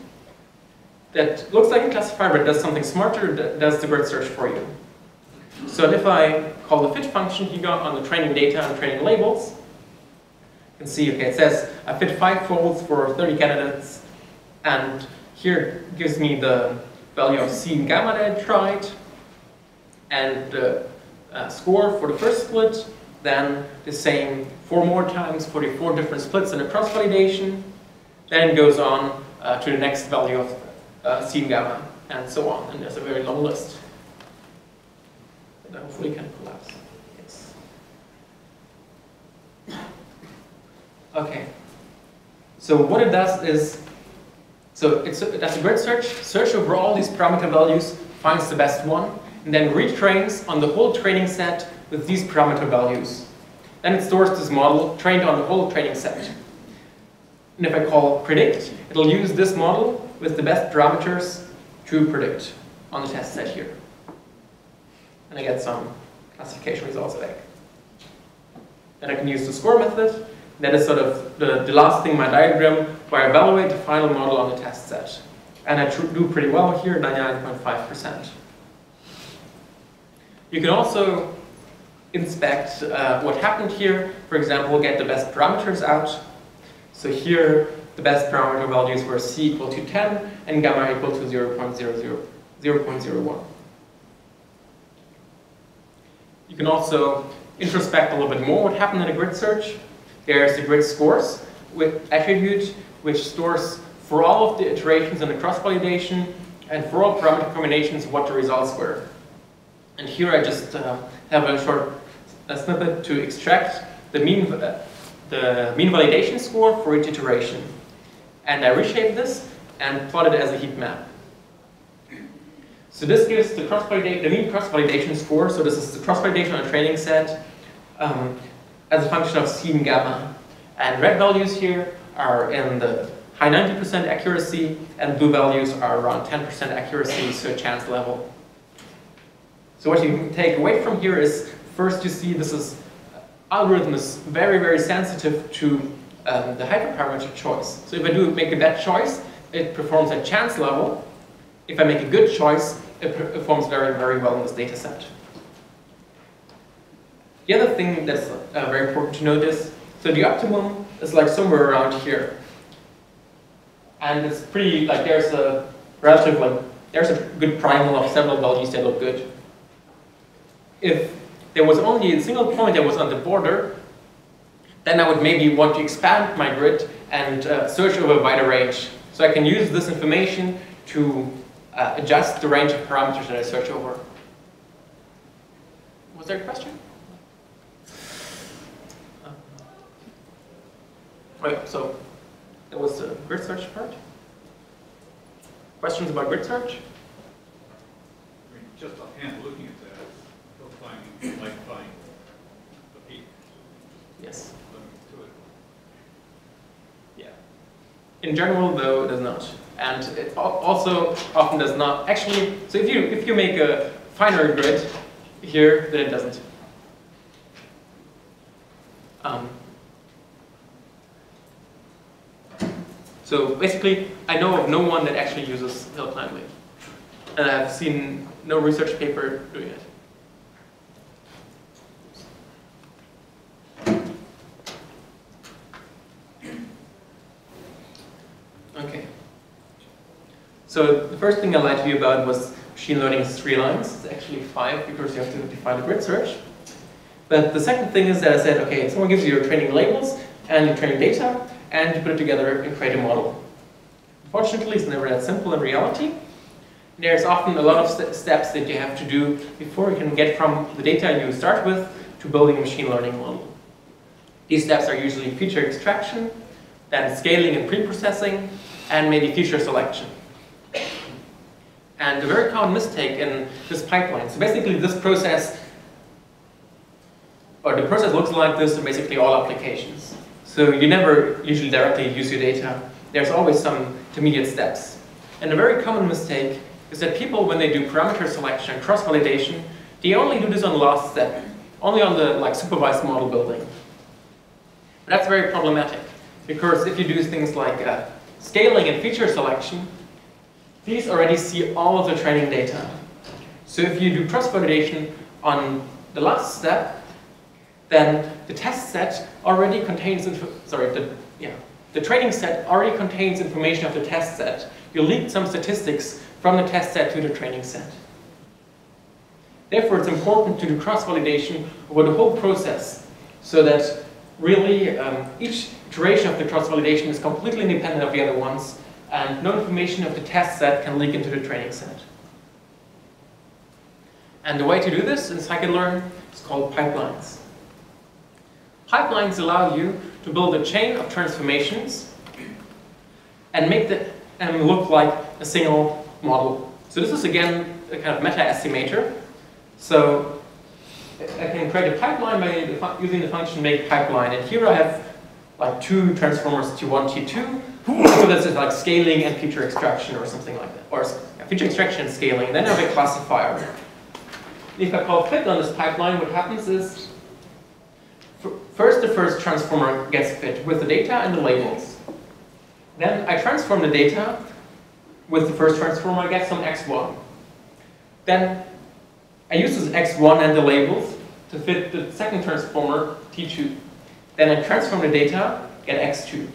Speaker 2: that looks like a classifier but does something smarter, that does the grid search for you. So if I call the fit function here on the training data and training labels, you can see, okay, it says I fit 5 folds for 30 candidates, and here it gives me the value of C and gamma that I tried, and the score for the first split, then the same 4 more times for the 4 different splits in the cross-validation, then it goes on to the next value of C and gamma, and so on, and there's a very long list. That hopefully can collapse. Yes. Okay. So what it does is, that's a grid search over all these parameter values, finds the best one, and then retrains on the whole training set with these parameter values. Then it stores this model trained on the whole training set. And if I call predict, it'll use this model with the best parameters to predict on the test set here. And I get some classification results back. Then I can use the score method. That is sort of the last thing in my diagram where I evaluate the final model on the test set. And I do pretty well here, 99.5%. You can also inspect what happened here. For example, get the best parameters out. So here, the best parameter values were C equal to 10 and gamma equal to 0.01. You can also introspect a little bit more what happened in a grid search. There's the grid scores with attribute, which stores for all of the iterations in the cross-validation and for all parameter combinations what the results were. And here I just have a short snippet to extract the mean validation score for each iteration. And I reshape this and plot it as a heat map. So this gives the mean cross-validation score. So this is the cross-validation on a training set as a function of C and gamma. And red values here are in the high 90% accuracy, and blue values are around 10% accuracy, so chance level. So what you can take away from here is, first you see this algorithm is very, very sensitive to the hyperparameter choice. So if I make a bad choice, it performs at chance level. If I make a good choice, it performs very, very well in this data set. The other thing that's very important to notice, so the optimum is like somewhere around here. And it's pretty, like there's a good primal of several values that look good. If there was only a single point that was on the border, then I would maybe want to expand my grid and search over a wider range. So I can use this information to adjust the range of parameters that I search over. Was there a question? Right, so that was the grid search part. Questions about grid search?
Speaker 5: I mean, just offhand looking at that, you'll find the peak.
Speaker 2: Yes.
Speaker 5: To it.
Speaker 2: Yeah. In general, though, it does not. And it also often does not actually. So if you make a finer grid here, then it doesn't. So basically, I know of no one that actually uses hill climbing, and I've seen no research paper doing it. Okay. So the first thing I lied to you about was machine learning is 3 lines. It's actually 5 because you have to define a grid search. But the second thing is that I said, okay, someone gives you your training labels and your training data, and you put it together and create a model. Unfortunately, it's never that simple in reality. There's often a lot of steps that you have to do before you can get from the data you start with to building a machine learning model. These steps are usually feature extraction, then scaling and preprocessing, and maybe feature selection. And a very common mistake in this pipeline, so basically this process, or the process looks like this in basically all applications. So you never usually directly use your data. There's always some intermediate steps. And a very common mistake is that people, when they do parameter selection and cross-validation, they only do this on the last step, only on the supervised model building. But that's very problematic, because if you do things like scaling and feature selection, these already see all of the training data. So if you do cross-validation on the last step, then the test set already contains, the training set already contains information of the test set. You leak some statistics from the test set to the training set. Therefore, it's important to do cross-validation over the whole process, so that really each iteration of the cross-validation is completely independent of the other ones, and no information of the test set can leak into the training set. And the way to do this in Scikit-learn is called pipelines. Pipelines allow you to build a chain of transformations and make them look like a single model. So this is again a kind of meta estimator. So I can create a pipeline by using the function make pipeline. And here I have like 2 transformers, T1, T2. So this is like scaling and feature extraction or something like that. Or feature extraction and scaling. And then I have a classifier. If I call fit on this pipeline, what happens is first the first transformer gets fit with the data and the labels. Then I transform the data with the first transformer, I get some x1. Then I use this x1 and the labels to fit the second transformer, T2. Then I transform the data, get x2.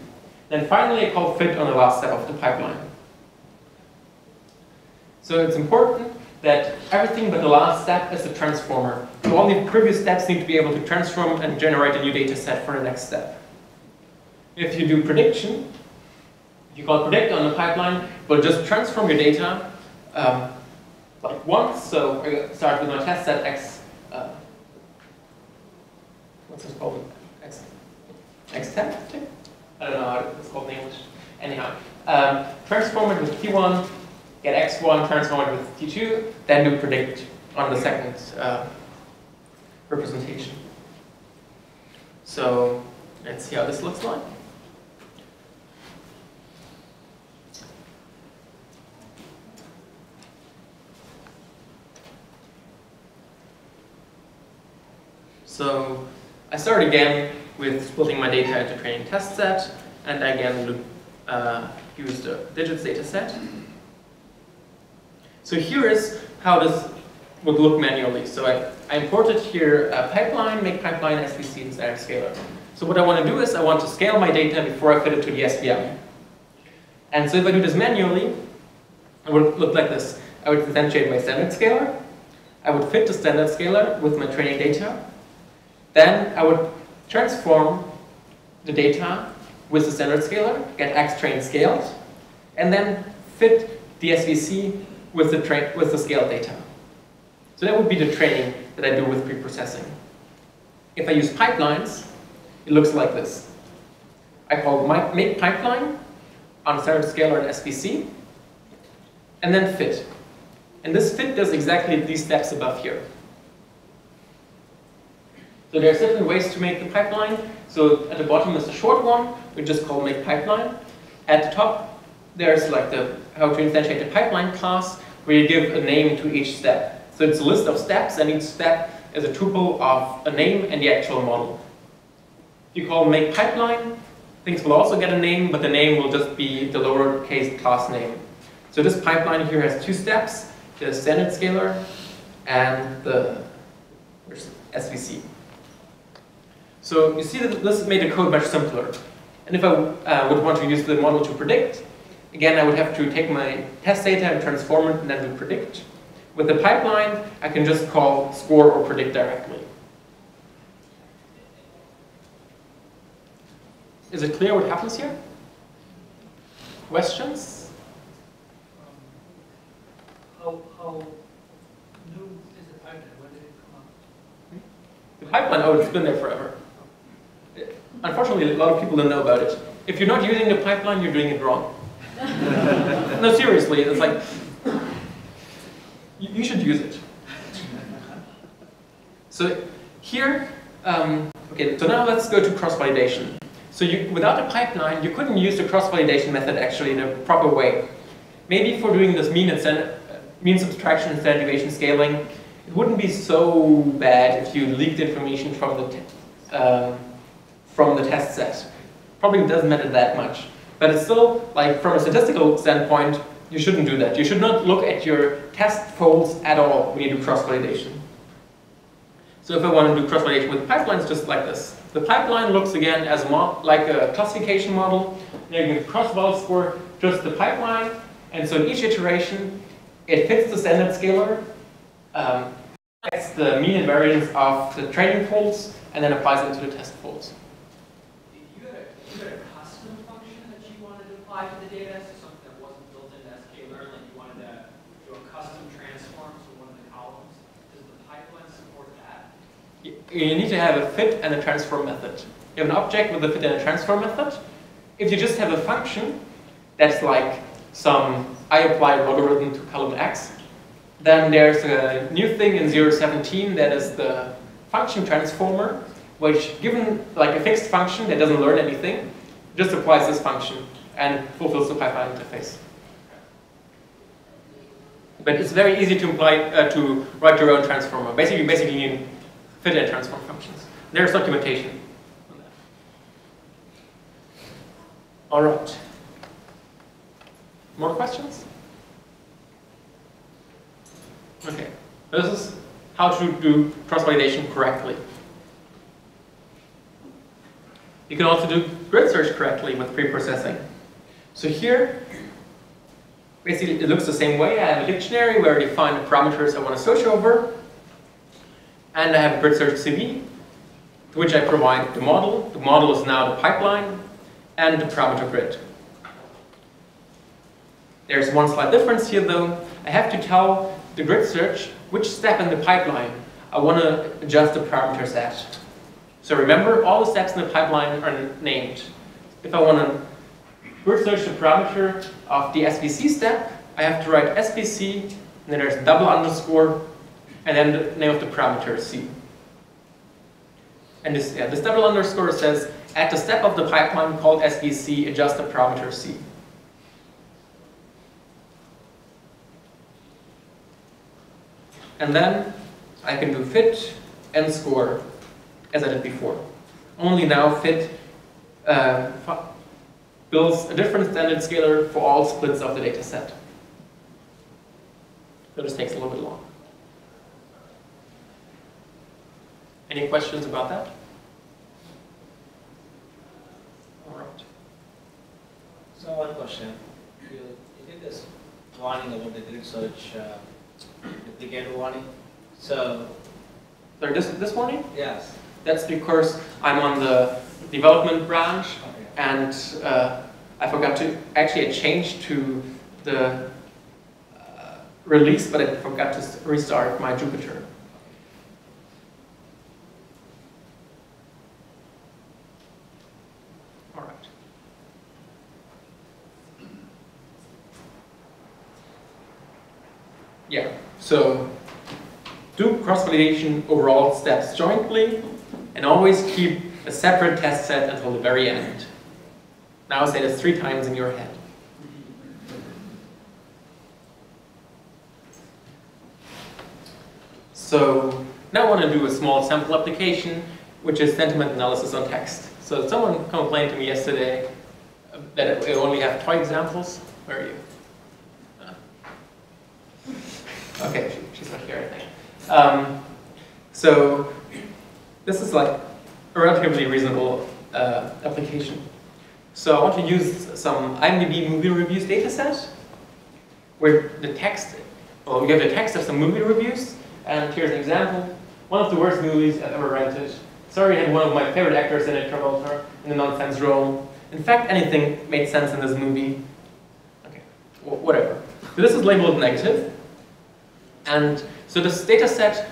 Speaker 2: Then finally I call fit on the last step of the pipeline. So it's important that everything but the last step is a transformer. So all the previous steps need to be able to transform and generate a new data set for the next step. If you do prediction, if you call predict on the pipeline, but just transform your data like once. So I start with my test set x. What's this called? X10? I don't know how it's called in English. Anyhow, transform it with T1, get x1, transform it with T2, then do predict on the second representation. So let's see how this looks like. So I start again with splitting my data into training test set, and I again use the digits data set. So here is how this would look manually. So I imported here a pipeline, make pipeline SVC and standard scaler. So what I want to do is I want to scale my data before I fit it to the SVM. And so if I do this manually, it would look like this. I would instantiate my standard scaler. I would fit the standard scaler with my training data. Then I would transform the data with the standard scaler, get x train scaled, and then fit the SVC with the scaled data. So that would be the training that I do with preprocessing. If I use pipelines, it looks like this. I call make pipeline on standard scaler and SVC, and then fit. And this fit does exactly these steps above here. So there's different ways to make the pipeline. So at the bottom is the short one, we just call make pipeline. At the top, there's like the how to instantiate the pipeline class, where you give a name to each step. So it's a list of steps, and each step is a tuple of a name and the actual model. If you call make pipeline, things will also get a name, but the name will just be the lowercase class name. So this pipeline here has two steps, the standard scalar and the SVC. So you see that this made the code much simpler. And if I would want to use the model to predict, again, I would have to take my test data and transform it and then do predict. With the pipeline, I can just call score or predict directly. Is it clear what happens here? Questions?
Speaker 6: How new is the pipeline? When did it come up?
Speaker 2: The pipeline, oh, it's been there forever. Unfortunately, a lot of people don't know about it. If you're not using the pipeline, you're doing it wrong. No, seriously, it's like, you should use it. So here, okay, so now let's go to cross-validation. So without a pipeline, you couldn't use the cross-validation method actually in a proper way. Maybe for doing this mean subtraction and standard deviation scaling, it wouldn't be so bad if you leaked information from the test set. Probably doesn't matter that much. But it's still, like, from a statistical standpoint, you shouldn't do that. You should not look at your test folds at all when you do cross-validation. So if I want to do cross-validation with pipelines, just like this. The pipeline looks again as like a classification model. Now you can cross-val score just the pipeline, and so in each iteration, it fits the standard scalar, gets the mean and variance of the training folds, and then applies it to the test folds.
Speaker 6: You had a custom function that you wanted to apply to the data, so something that wasn't built into Scikit-learn, like you wanted to do a custom transform to one of the columns. Does the pipeline support that?
Speaker 2: You need to have a fit and a transform method. You have an object with a fit and a transform method. If you just have a function that's like I apply logarithm to column x, then there's a new thing in 017 that is the function transformer, which given like a fixed function that doesn't learn anything, just applies this function and fulfills the pipeline interface. But it's very easy to to write your own transformer. Basically you need fit and transform functions. There's documentation on that. All right. More questions? Okay. This is how to do cross-validation correctly. You can also do grid search correctly with preprocessing. So here, basically it looks the same way. I have a dictionary where I define the parameters I want to search over. And I have a grid search CV, to which I provide the model. The model is now the pipeline and the parameter grid. There's one slight difference here though. I have to tell the grid search which step in the pipeline I want to adjust the parameters at. So remember, all the steps in the pipeline are named. If I want to grid search the parameter of the SVC step, I have to write SVC, and then there's double underscore, and then the name of the parameter C. And this double underscore says, at the step of the pipeline called SVC, adjust the parameter C. And then I can do fit and score as I did before. Only now fit builds a different standard scalar for all splits of the data set. So this takes a little bit long. Any questions about that? All right.
Speaker 4: So one question. You did this warning about the grid search duplicate warning. So
Speaker 2: Sorry, this warning?
Speaker 4: yes.
Speaker 2: That's because I'm on the development branch,
Speaker 4: Okay.
Speaker 2: and I forgot to, actually I changed to the release, but I forgot to restart my Jupyter. All right. Yeah, so do cross-validation over all steps jointly, and always keep a separate test set until the very end. Now say this 3 times in your head. So now I want to do a small sample application, which is sentiment analysis on text. So someone complained to me yesterday that we only have 2 examples. Where are you? Okay, she's not here, I think. So this is like a relatively reasonable application. So I want to use some IMDb movie reviews dataset, where the text, well, we have the text of some movie reviews, and here's an example. One of the worst movies I've ever rented. Sorry, had one of my favorite actors in it, Travolta, in a nonsense role. In fact, anything made sense in this movie. Okay, well, whatever. So this is labeled negative. And so this data set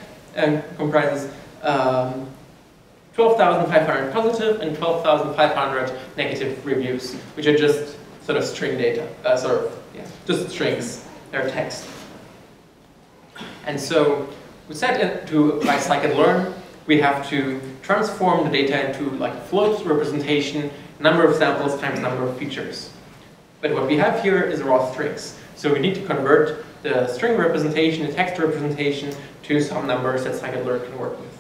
Speaker 2: comprises 12,500 positive and 12,500 negative reviews, which are just sort of string data, just strings, they're text. And so we set to by Scikit-learn, we have to transform the data into like a float representation, number of samples times number of features. But what we have here is raw strings. So we need to convert the string representation, the text representation, to some numbers that Scikit-learn can work with.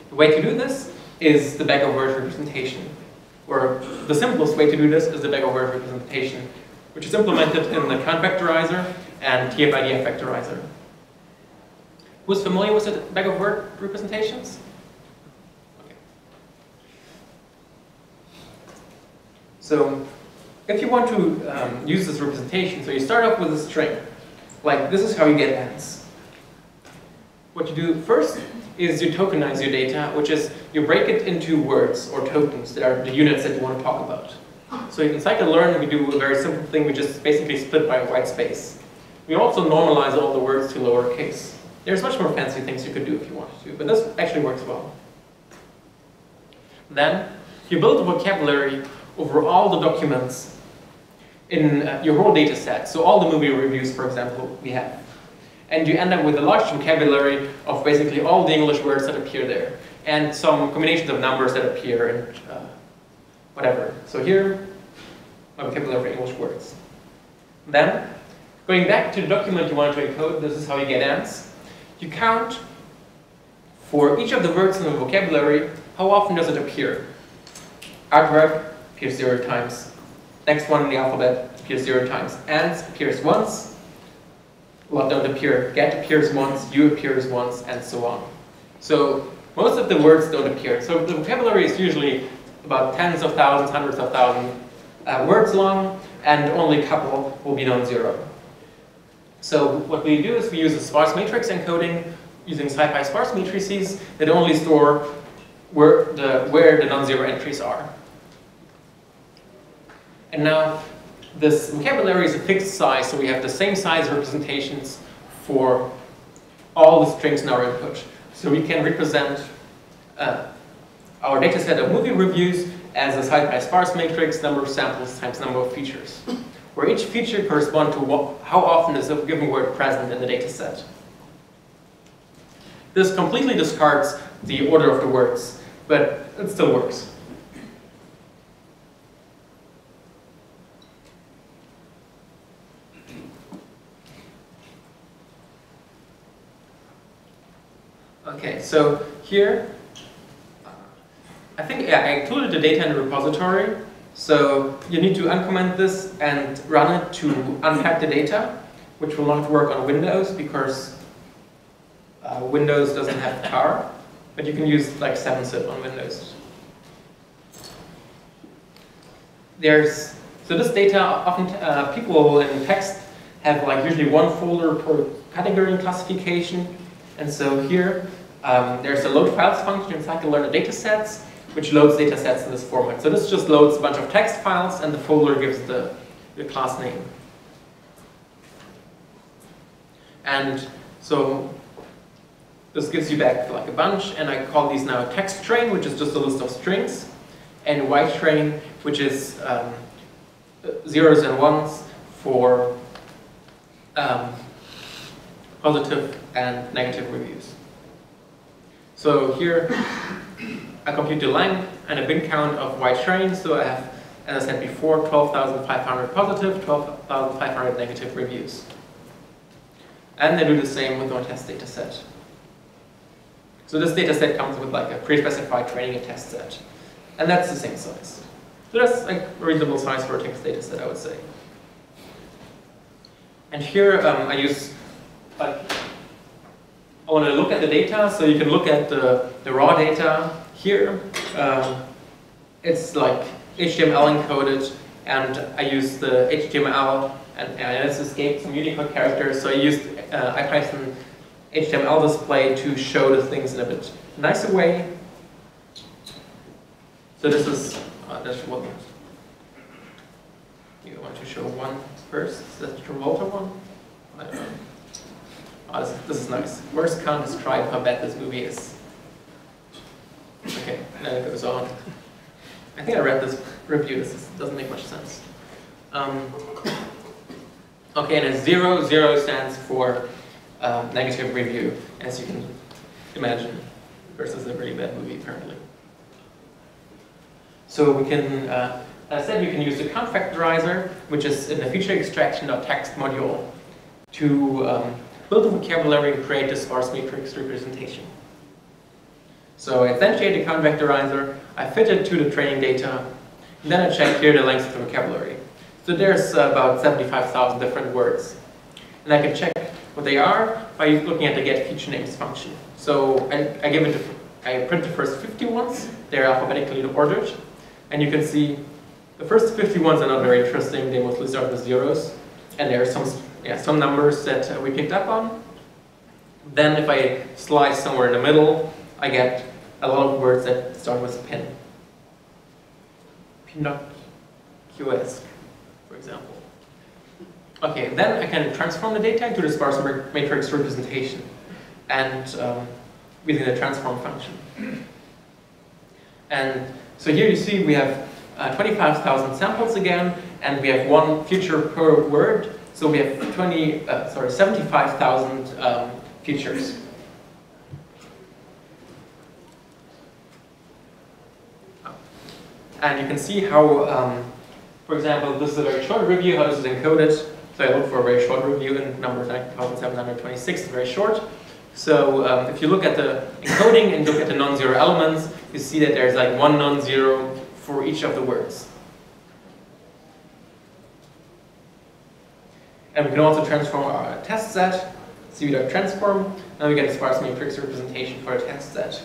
Speaker 2: The way to do this is the bag-of-words representation, or the simplest way to do this is the bag-of-words representation, which is implemented in the count vectorizer and TF-IDF vectorizer. Who's familiar with the bag-of-word representations? Okay. So if you want to use this representation, so you start off with a string. Like, this is how you get ends. What you do first is you tokenize your data, which is you break it into words or tokens that are the units that you want to talk about. So in Scikit-learn, we do a very simple thing. We just basically split by a white space. We also normalize all the words to lowercase. There's much more fancy things you could do if you wanted to, but this actually works well. Then you build a vocabulary over all the documents in your whole data set. So all the movie reviews, for example, we have. And you end up with a large vocabulary of basically all the English words that appear there, and some combinations of numbers that appear and whatever. So here, my vocabulary for English words. Then, going back to the document you want to encode, this is how you get ends. You count for each of the words in the vocabulary, how often does it appear? Artwork appears 0 times. Next one in the alphabet appears 0 times. Ends appears once. A lot don't appear. Get appears once. You appears once, and so on. So most of the words don't appear. So the vocabulary is usually about tens of thousands, hundreds of thousands words long, and only a couple will be non-zero. So what we do is we use a sparse matrix encoding using SciPy sparse matrices that only store where the non-zero entries are. And now this vocabulary is a fixed size, so we have the same size representations for all the strings in our input. So we can represent our data set of movie reviews as a SciPy sparse matrix, number of samples times number of features, where each feature corresponds to how often is a given word present in the data set. This completely discards the order of the words, but it still works. Okay, so here, I think I included the data in the repository. So you need to uncomment this and run it to unpack the data, which will not work on Windows because Windows doesn't have tar, but you can use like 7-zip on Windows. So this data, often people in text have like usually one folder per category and classification. And so here, there's a load files function in Scikit-learn datasets, which loads datasets in this format. So this just loads a bunch of text files, and the folder gives the class name. And so this gives you back like a bunch, and I call these now text train, which is just a list of strings, and Y train, which is zeros and ones for positive and negative reviews. So here, I compute the length and a bin count of Y train. So I have, as I said before, 12,500 positive, 12,500 negative reviews. And they do the same with our test data set. So this data set comes with like a pre-specified training and test set. And that's the same size. So that's like a reasonable size for a text data set, I would say. And here I use, like, I want to look at the data, so you can look at the raw data here. It's like HTML encoded, and I use the HTML and let's escape some Unicode characters. So I used IPython HTML display to show the things in a bit nicer way. So this is that's what you want to show one first. Is that the Travolta one? I don't know. Oh, this is nice. Words can't describe how bad this movie is. Okay, and then it goes on. I think I read this review. This doesn't make much sense. Okay, and a 0, 0 stands for negative review, as you can imagine, versus a really bad movie, apparently. So we can, as I said, you can use the count vectorizer, which is in the feature extraction.txt module, to build a vocabulary and create a sparse matrix representation. So I instantiate the count vectorizer, I fit it to the training data, and then I check here the length of the vocabulary. So there's about 75,000 different words. And I can check what they are by looking at the getFeatureNames function. So I print the first 50 ones, they're alphabetically ordered. And you can see the first 50 ones are not very interesting, they mostly start with zeros. And there are some numbers that we picked up on. Then if I slice somewhere in the middle, I get a lot of words that start with pin. Pinocchio-esque, for example. Okay, then I can transform the data into the sparse matrix representation, and using the transform function. And so here you see we have 25,000 samples again, and we have one feature per word. So we have 75,000 features. And you can see how, for example, this is a very short review, how this is encoded. So I look for a very short review, and number 9,726 is very short. So if you look at the encoding and look at the non-zero elements, you see that there's like one non-zero for each of the words. And we can also transform our test set, cv.transform, and we get a sparse matrix representation for a test set.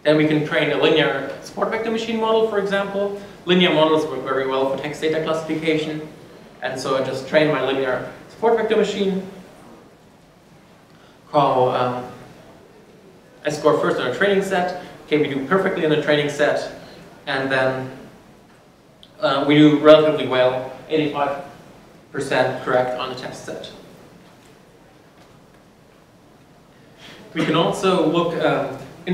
Speaker 2: Then we can train a linear support vector machine model, for example. Linear models work very well for text data classification. And so I just train my linear support vector machine. I score first on a training set. Okay, we do perfectly in the training set. And then we do relatively well, 85% correct on the test set. We can also look,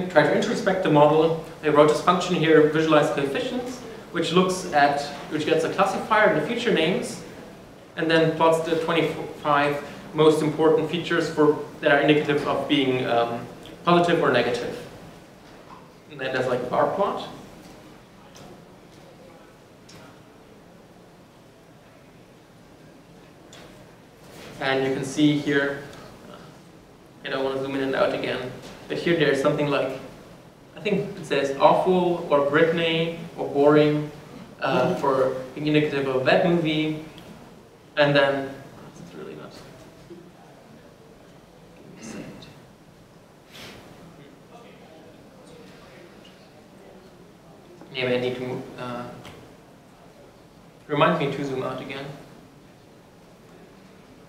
Speaker 2: try to introspect the model. I wrote this function here, visualize coefficients, which gets a classifier and the feature names, and then plots the 25 most important features that are indicative of being positive or negative. And then there's like a bar plot. And you can see here, I don't want to zoom in and out again, but here there's something like, I think it says awful or Britney or boring for being indicative of that movie. And then, it's really not. Give me a second. Maybe I need to remind me to zoom out again.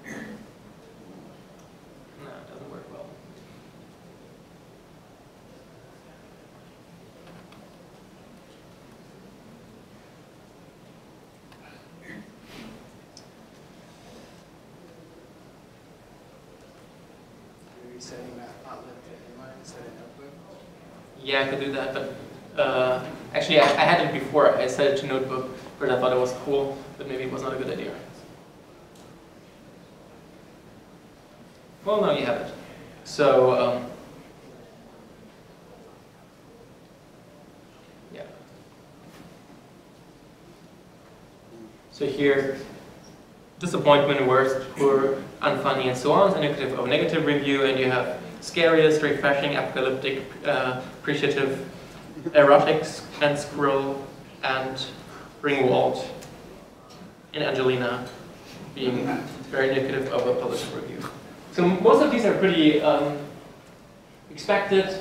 Speaker 2: No, it doesn't work well.
Speaker 7: Setting that outlet in mind, set an output?
Speaker 2: Yeah, I could do that, but actually I had it before. I set it to notebook because I thought it was cool, but maybe it was not a good idea. Well, now you have it. So, yeah. So here, disappointment, worst, poor, unfunny, and so on, so negative or negative review, and you have scariest, refreshing, apocalyptic, appreciative, erotic, and squirrel, and Ringwald, and Angelina being very negative of a published review. So most of these are pretty expected.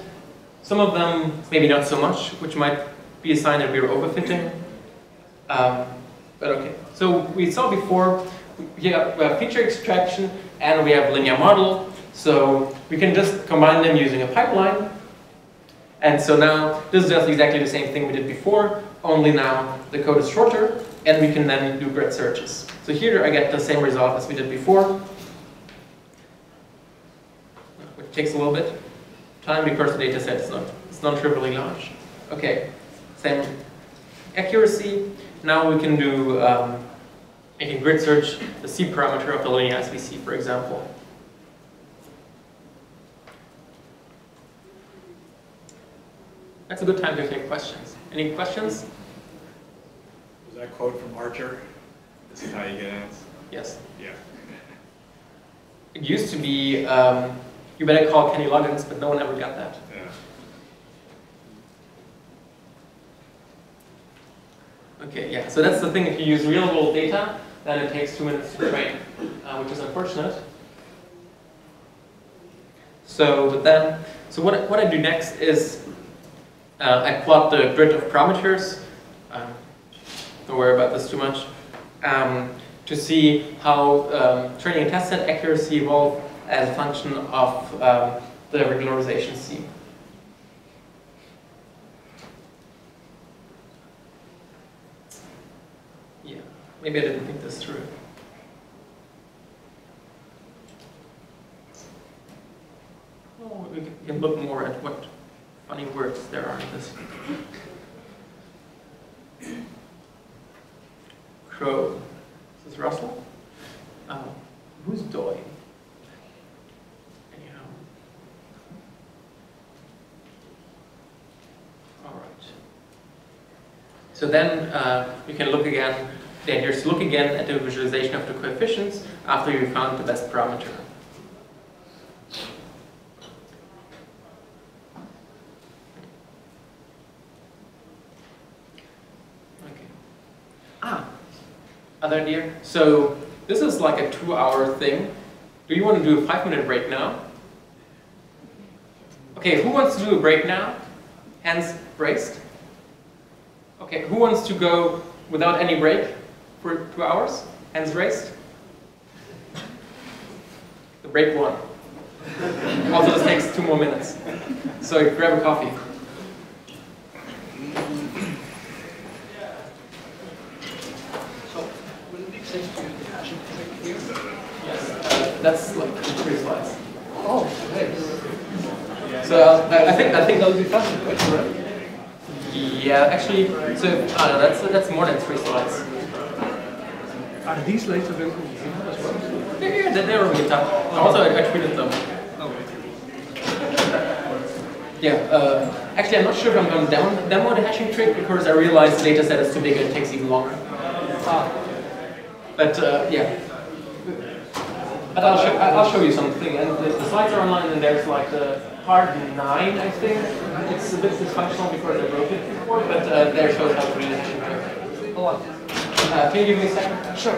Speaker 2: Some of them maybe not so much, which might be a sign that we are overfitting. But okay. So we saw before, we have feature extraction and we have linear model. So we can just combine them using a pipeline. And so now this is just exactly the same thing we did before, only now the code is shorter and we can then do grid searches. So here I get the same result as we did before, which takes a little bit of time because the data set is non-trivially large. Okay, same accuracy. Now we can do making grid search the C parameter of the linear SVC, for example. That's a good time to take questions. Any questions?
Speaker 8: Was that quote from Archer? This is how you get ants?
Speaker 2: Yes.
Speaker 8: Yeah.
Speaker 2: It used to be, you better call Kenny Loggins, but no one ever got that.
Speaker 8: Yeah.
Speaker 2: Okay, yeah, so that's the thing. If you use real world data, then it takes 2 minutes to train, which is unfortunate. So, what I do next is I plot the grid of parameters. Don't worry about this too much. To see how training and test set accuracy evolve as a function of the regularization C. Yeah, maybe I didn't think this through. Oh, we can look more at what funny words there are in this. Crow. Is this Russell? Who's Doy? Anyhow. All right. So then we can look again. The idea is to look again at the visualization of the coefficients after you found the best parameter. Other idea. So this is like a 2-hour thing. Do you want to do a 5-minute break now? Okay, who wants to do a break now? Hands raised. Okay, who wants to go without any break for 2 hours? Hands raised. The break won. Also, this takes 2 more minutes. So grab a coffee. That's like 3 slides.
Speaker 7: Oh, nice.
Speaker 2: So I think
Speaker 7: That would be faster, right?
Speaker 2: Yeah, actually, so that's more than 3 slides.
Speaker 7: Are these slides available as well?
Speaker 2: Yeah, they're on GitHub. Also, I tweeted them. Yeah, actually, I'm not sure if I'm going to demo the hashing trick because I realized the data set is too big and it takes even longer. But yeah. But I'll show you something, and the slides are online, and there's like the part 9, I think. It's a bit dysfunctional because I broke it before, but there shows how to do the hashing trick.
Speaker 7: Hold on.
Speaker 2: Can you give me a second?
Speaker 7: Sure.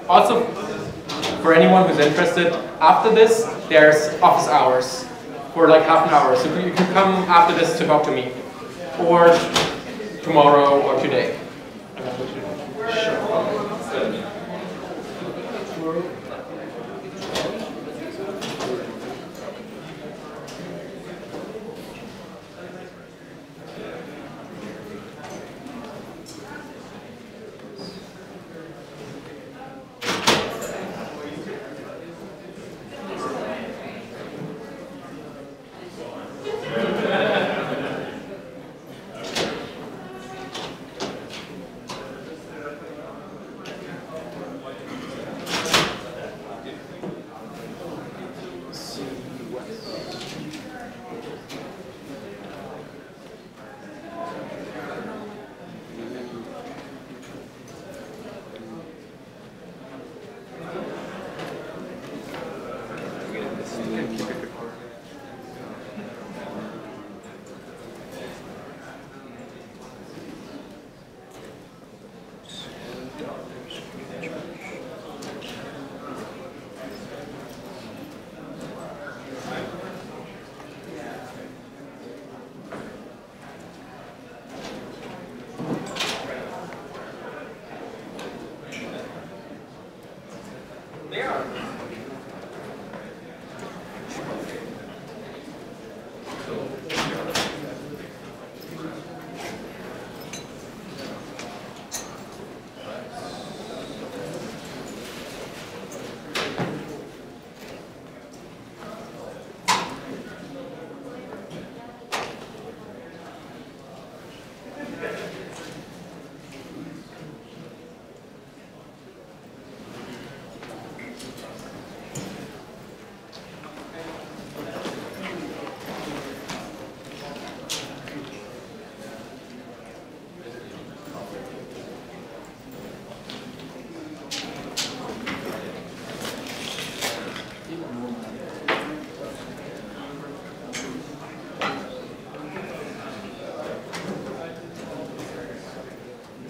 Speaker 2: Also, for anyone who's interested, after this, there's office hours for like half an hour. So you can come after this to talk to me, or tomorrow, or today.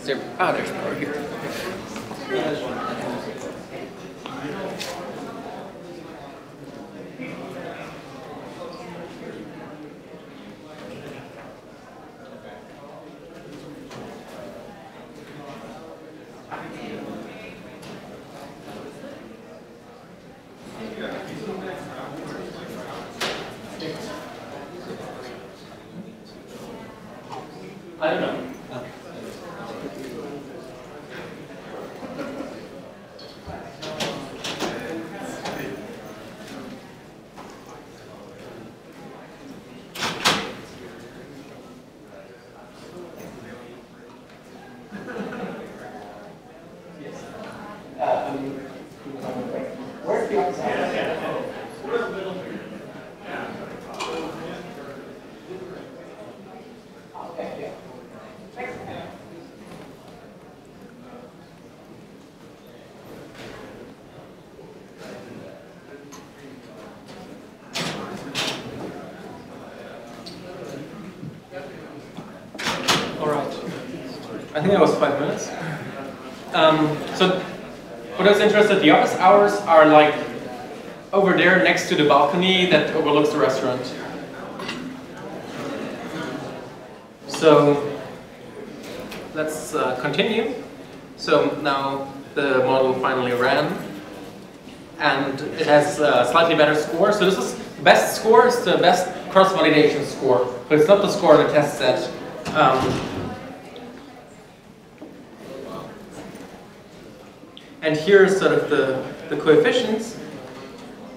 Speaker 2: There's power here. I don't know. Where's the outside? I think that was 5 minutes. So for those interested, the office hours are like over there next to the balcony that overlooks the restaurant. So let's continue. So now the model finally ran, and it has a slightly better score. So this is the best score, is the best cross-validation score, but it's not the score in the test set. And here's sort of the coefficients,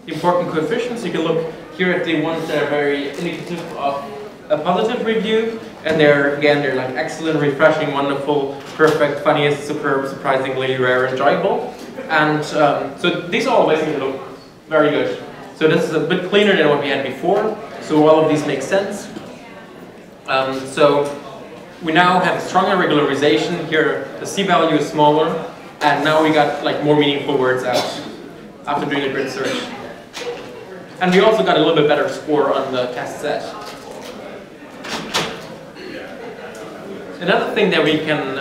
Speaker 2: the important coefficients. You can look here at the ones that are very indicative of a positive review, and they're like excellent, refreshing, wonderful, perfect, funniest, superb, surprisingly rare, enjoyable. And so these all basically look very good. So this is a bit cleaner than what we had before, so all of these make sense. So we now have a stronger regularization. Here the C-value is smaller, and now we got like more meaningful words out after doing a grid search. And we also got a little bit better score on the test set. Another thing that we can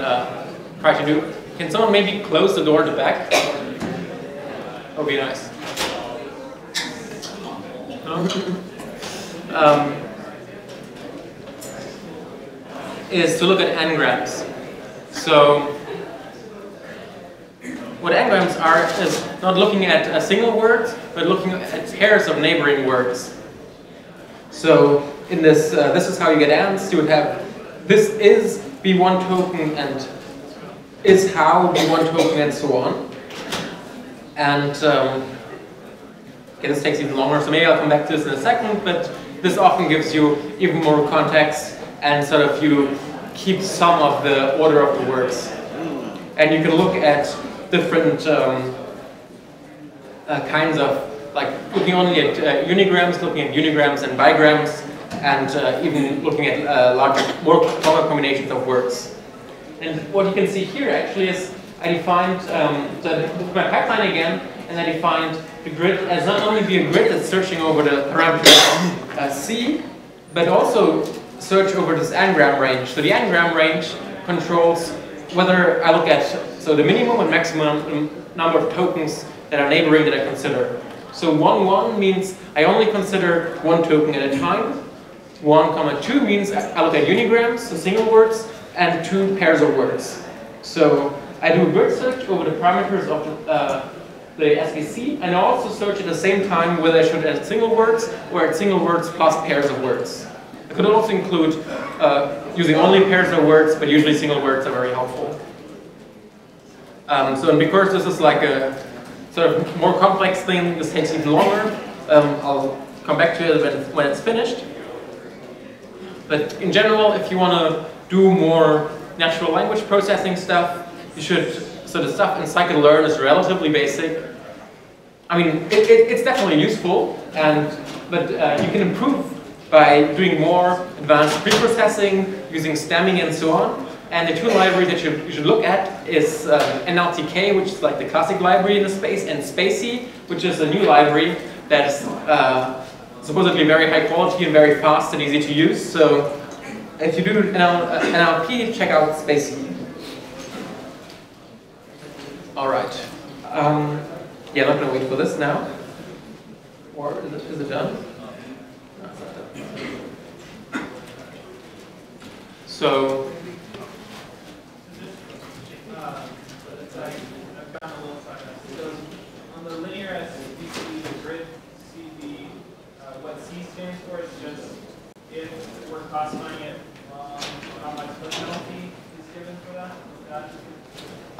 Speaker 2: try to do, can someone maybe close the door at the back? That would be nice. Is to look at Engrams. So what Engrams are is not looking at a single word, but looking at pairs of neighboring words. So in this, this is how you get ants. You would have this is B1 token and is how B1 token and so on. And okay, this takes even longer, so maybe I'll come back to this in a second, but this often gives you even more context, and sort of you keep some of the order of the words. And you can look at different kinds of, like looking only at unigrams, looking at unigrams and bigrams, and even looking at more longer combinations of words. And what you can see here actually is I defined my pipeline again, and I defined the grid as not only be a grid that's searching over the parameter C, but also search over this n-gram range. So the n-gram range controls whether I look at the minimum and maximum number of tokens that are neighboring that I consider. So 1, 1 means I only consider one token at a time. 1, 2 means I look at unigrams, so single words, and 2 pairs of words. So I do a grid search over the parameters of the SVC, and I also search at the same time whether I should add single words or add single words plus pairs of words. I could also include using only pairs of words, but usually single words are very helpful. So because this is like a sort of more complex thing, this takes even longer. I'll come back to it when it's finished. But in general, if you want to do more natural language processing stuff, you should, so the stuff in Scikit-learn is relatively basic. I mean, it's definitely useful, but you can improve by doing more advanced preprocessing, using stemming and so on. And the two libraries that you should look at is NLTK, which is like the classic library in the space, and Spacey, which is a new library that is supposedly very high quality and very fast and easy to use. So if you do NLP, check out Spacey. All right. Yeah, I'm not going to wait for this now. Or is it done? No, it's not done. So,
Speaker 6: I've gotten a little sarcastic. So on the linear SVC, the grid CV, what C stands for is just if we're classifying it wrong, how much the penalty is given for that?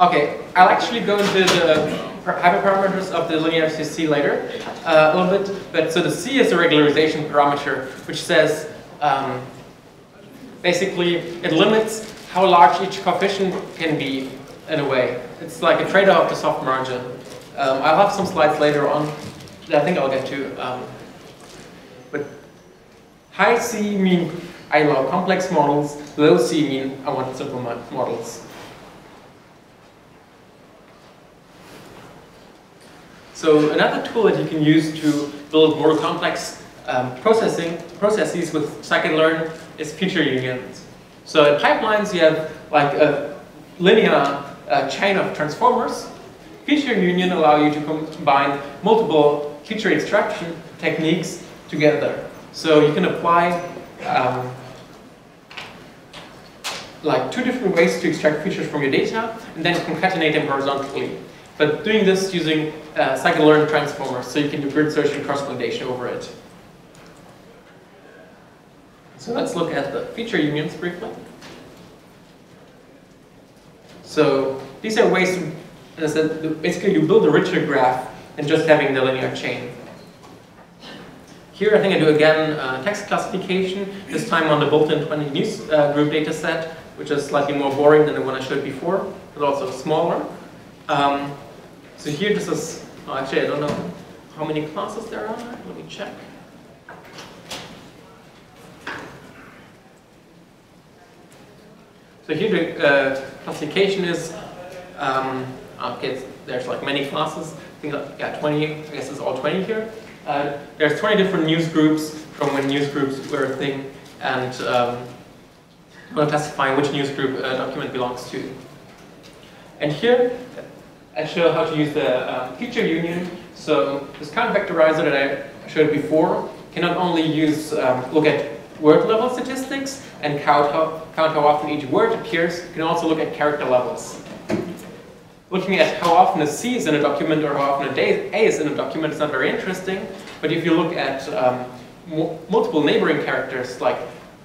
Speaker 2: okay, I'll actually go into the hyperparameters of the linear SVC later a little bit. But so the C is a regularization parameter, which says basically it limits how large each coefficient can be in a way. It's like a trade-off of the soft margin. I'll have some slides later on that I think I'll get to. But high C mean I allow complex models, low C mean I want simple models. So another tool that you can use to build more complex processes with Scikit-learn is feature unions. So in pipelines you have like a linear chain of transformers. Feature union allow you to combine multiple feature extraction techniques together. So you can apply like 2 different ways to extract features from your data and then concatenate them horizontally. But doing this using Scikit-learn transformers, so you can do grid search and cross-validation over it. So let's look at the feature unions briefly. So these are ways to, as I said, basically you build a richer graph than just having the linear chain. Here I think I do again text classification, this time on the built-in 20 news group data set, which is slightly more boring than the one I showed before, but also smaller. So here this is, oh, actually I don't know how many classes there are, let me check. So here the classification is, okay, there's like many classes, I think yeah, 20, I guess it's all 20 here. There's 20 different news groups from when news groups were a thing, and I'm going to classify which news group a document belongs to. And here I show how to use the feature union. So this count vectorizer that I showed before can not only use look at word level statistics and count how often each word appears, you can also look at character levels. Looking at how often a C is in a document or how often A is in a document is not very interesting, but if you look at multiple neighboring characters, like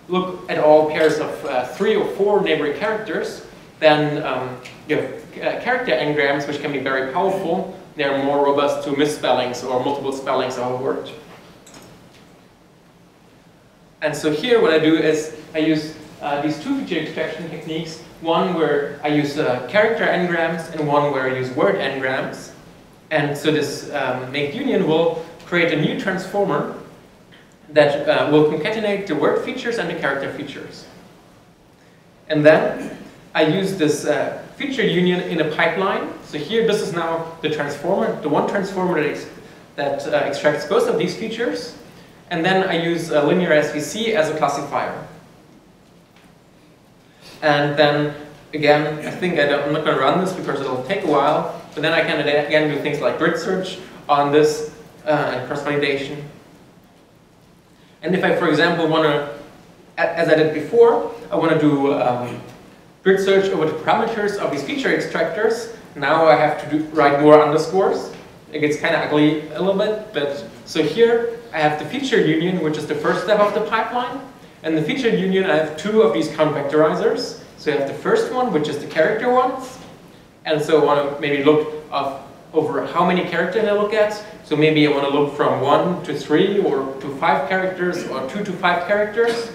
Speaker 2: look at all pairs of 3 or 4 neighboring characters, then you have character engrams, which can be very powerful. They're more robust to misspellings or multiple spellings of a word. And so here what I do is I use these 2 feature extraction techniques, one where I use character engrams and one where I use word engrams. And so this make union will create a new transformer that will concatenate the word features and the character features. And then I use this feature union in a pipeline. So here this is now the transformer, the one transformer that extracts both of these features. And then I use linear SVC as a classifier. And then, again, I think I'm not going to run this because it'll take a while, but then I can again do things like grid search on this and cross-validation. And if I, for example, want to, as I did before, I want to do grid search over the parameters of these feature extractors, now I have to write more underscores. It gets kind of ugly a little bit, but so here I have the feature union, which is the first step of the pipeline. And the feature union, I have 2 of these count vectorizers. So you have the first one, which is the character ones. And so I want to maybe look over how many characters I look at. So maybe I want to look from 1 to 3 or to 5 characters or 2 to 5 characters.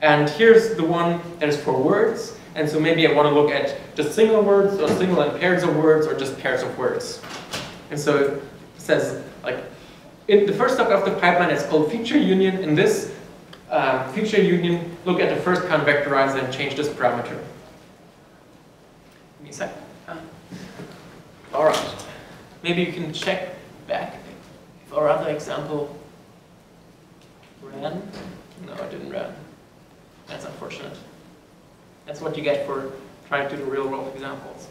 Speaker 2: And here's the one that is for words. And so maybe I want to look at just single words or single and pairs of words or just pairs of words. And so it says, like, in the first step of the pipeline is called feature union. In this feature union, look at the first count vectorizer and change this parameter. Give me a second. All right. Maybe you can check back if our other example ran. No, it didn't run. That's unfortunate. That's what you get for trying to do real-world examples.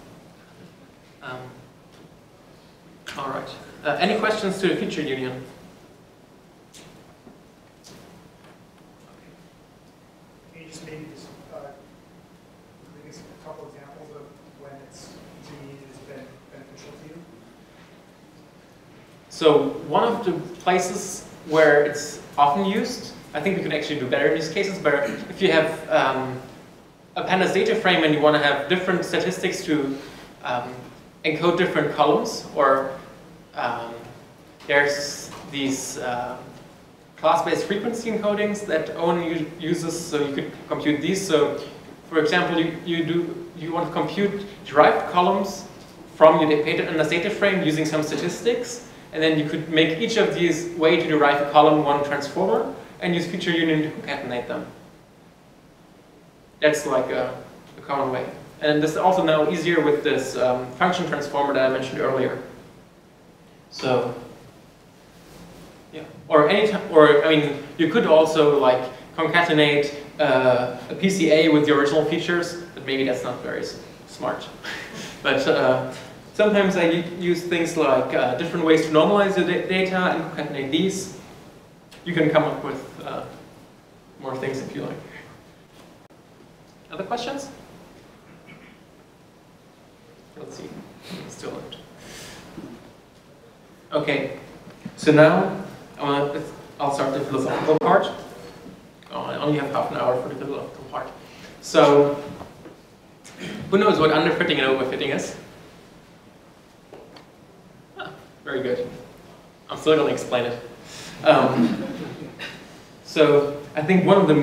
Speaker 2: All right. Any questions to the feature union?
Speaker 9: Can you just maybe just give us a couple examples of when it's easy has been beneficial to you?
Speaker 2: So one of the places where it's often used, I think we could actually do better in these cases, but if you have a pandas data frame and you want to have different statistics to encode different columns, or there's these class-based frequency encodings that only uses, so you could compute these. So, for example, you want to compute derived columns from your pandas data frame using some statistics, and then you could make each of these way to derive a column one transformer and use feature union to concatenate them. That's like a common way. And this is also now easier with this function transformer that I mentioned earlier. So, yeah. Or I mean, you could also like concatenate a PCA with the original features, but maybe that's not very smart. But sometimes I use things like different ways to normalize the data and concatenate these. You can come up with more things if you like. Other questions? Let's see. Still not. Okay. So now I'll start the philosophical part. Oh, I only have half an hour for the philosophical part. So, who knows what underfitting and overfitting is? Ah, very good. I'm still going to explain it. So, I think one of the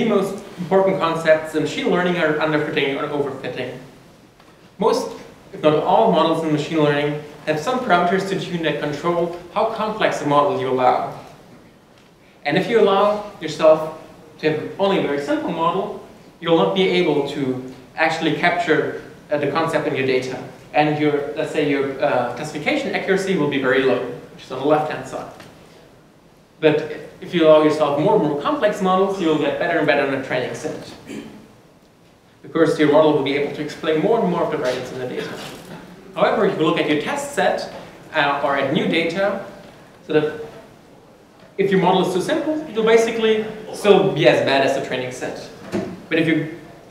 Speaker 2: most important concepts in machine learning are underfitting or overfitting. Most, if not all, models in machine learning have some parameters to tune that control how complex a model you allow. And if you allow yourself to have only a very simple model, you'll not be able to actually capture the concept in your data. And let's say your classification accuracy will be very low, which is on the left-hand side. But if you allow yourself more and more complex models, you'll get better and better in the training set. Because your model will be able to explain more and more of the variance in the data. However, if you look at your test set or at new data, so that if your model is too simple, it will basically still be as bad as the training set. But if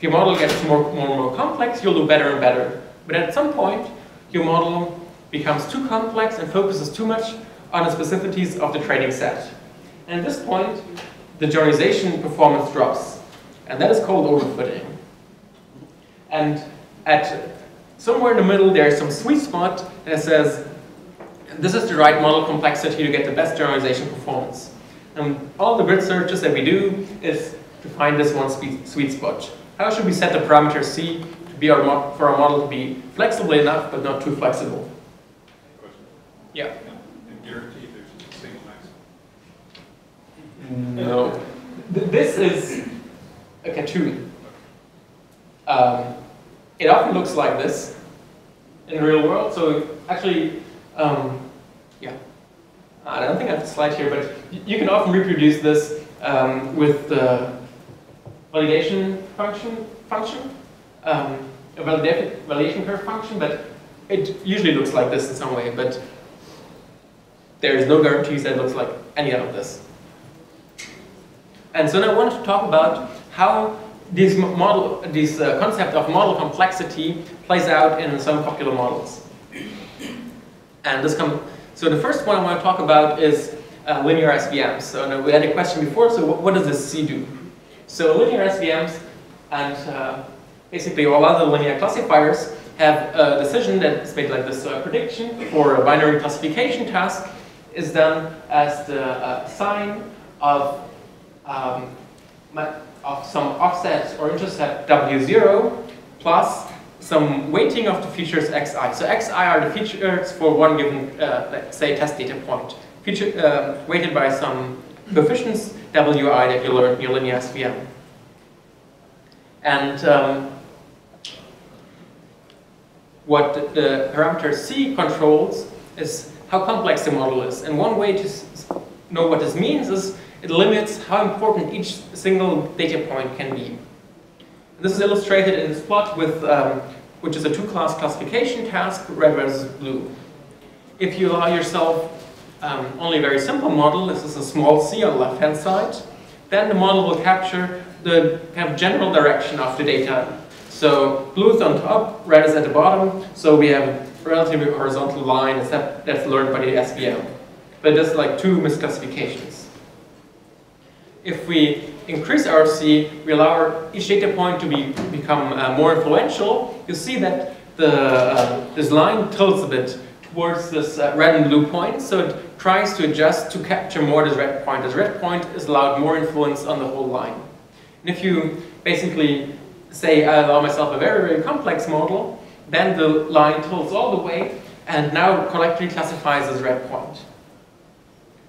Speaker 2: your model gets more and more complex, you'll do better and better. But at some point, your model becomes too complex and focuses too much on the specificities of the training set. And at this point, the generalization performance drops. And that is called overfitting. And at somewhere in the middle, there's some sweet spot that says, this is the right model complexity to get the best generalization performance. And all the grid searches that we do is to find this one sweet spot. How should we set the parameter C to be for our model to be flexible enough, but not too flexible?
Speaker 5: Question.
Speaker 2: Yeah.
Speaker 5: And guarantee there's a single maximum.
Speaker 2: No. This is a cartoon. It often looks like this in the real world. So actually, yeah. I don't think I have a slide here, but you can often reproduce this with the validation function, a validation curve function, but it usually looks like this in some way, but there is no guarantees that it looks like any of this. And so now I wanted to talk about how this concept of model complexity plays out in some popular models. And so the first one I want to talk about is linear SVMs. So we had a question before, so what does this C do? So linear SVMs and basically all other linear classifiers have a decision that is made like this. So a prediction for a binary classification task is done as the sign of some offset or intercept W0 plus some weighting of the features xi. So xi are the features for one given, let's say, test data point, weighted by some coefficients wi that you learned in your linear SVM. And what the parameter C controls is how complex the model is. And one way to know what this means is it limits how important each single data point can be. This is illustrated in this plot with, which is a two-class classification task, red versus blue. If you allow yourself only a very simple model, this is a small c on the left-hand side, then the model will capture the kind of general direction of the data. So blue is on top, red is at the bottom, so we have a relatively horizontal line that's learned by the SVM. But there's like two misclassifications. If we increase our C, we allow each data point to become more influential, you see that this line tilts a bit towards this red and blue point, so it tries to adjust to capture more this red point. This red point is allowed more influence on the whole line. And if you basically say, I allow myself a very, very complex model, then the line tilts all the way and now correctly classifies this red point.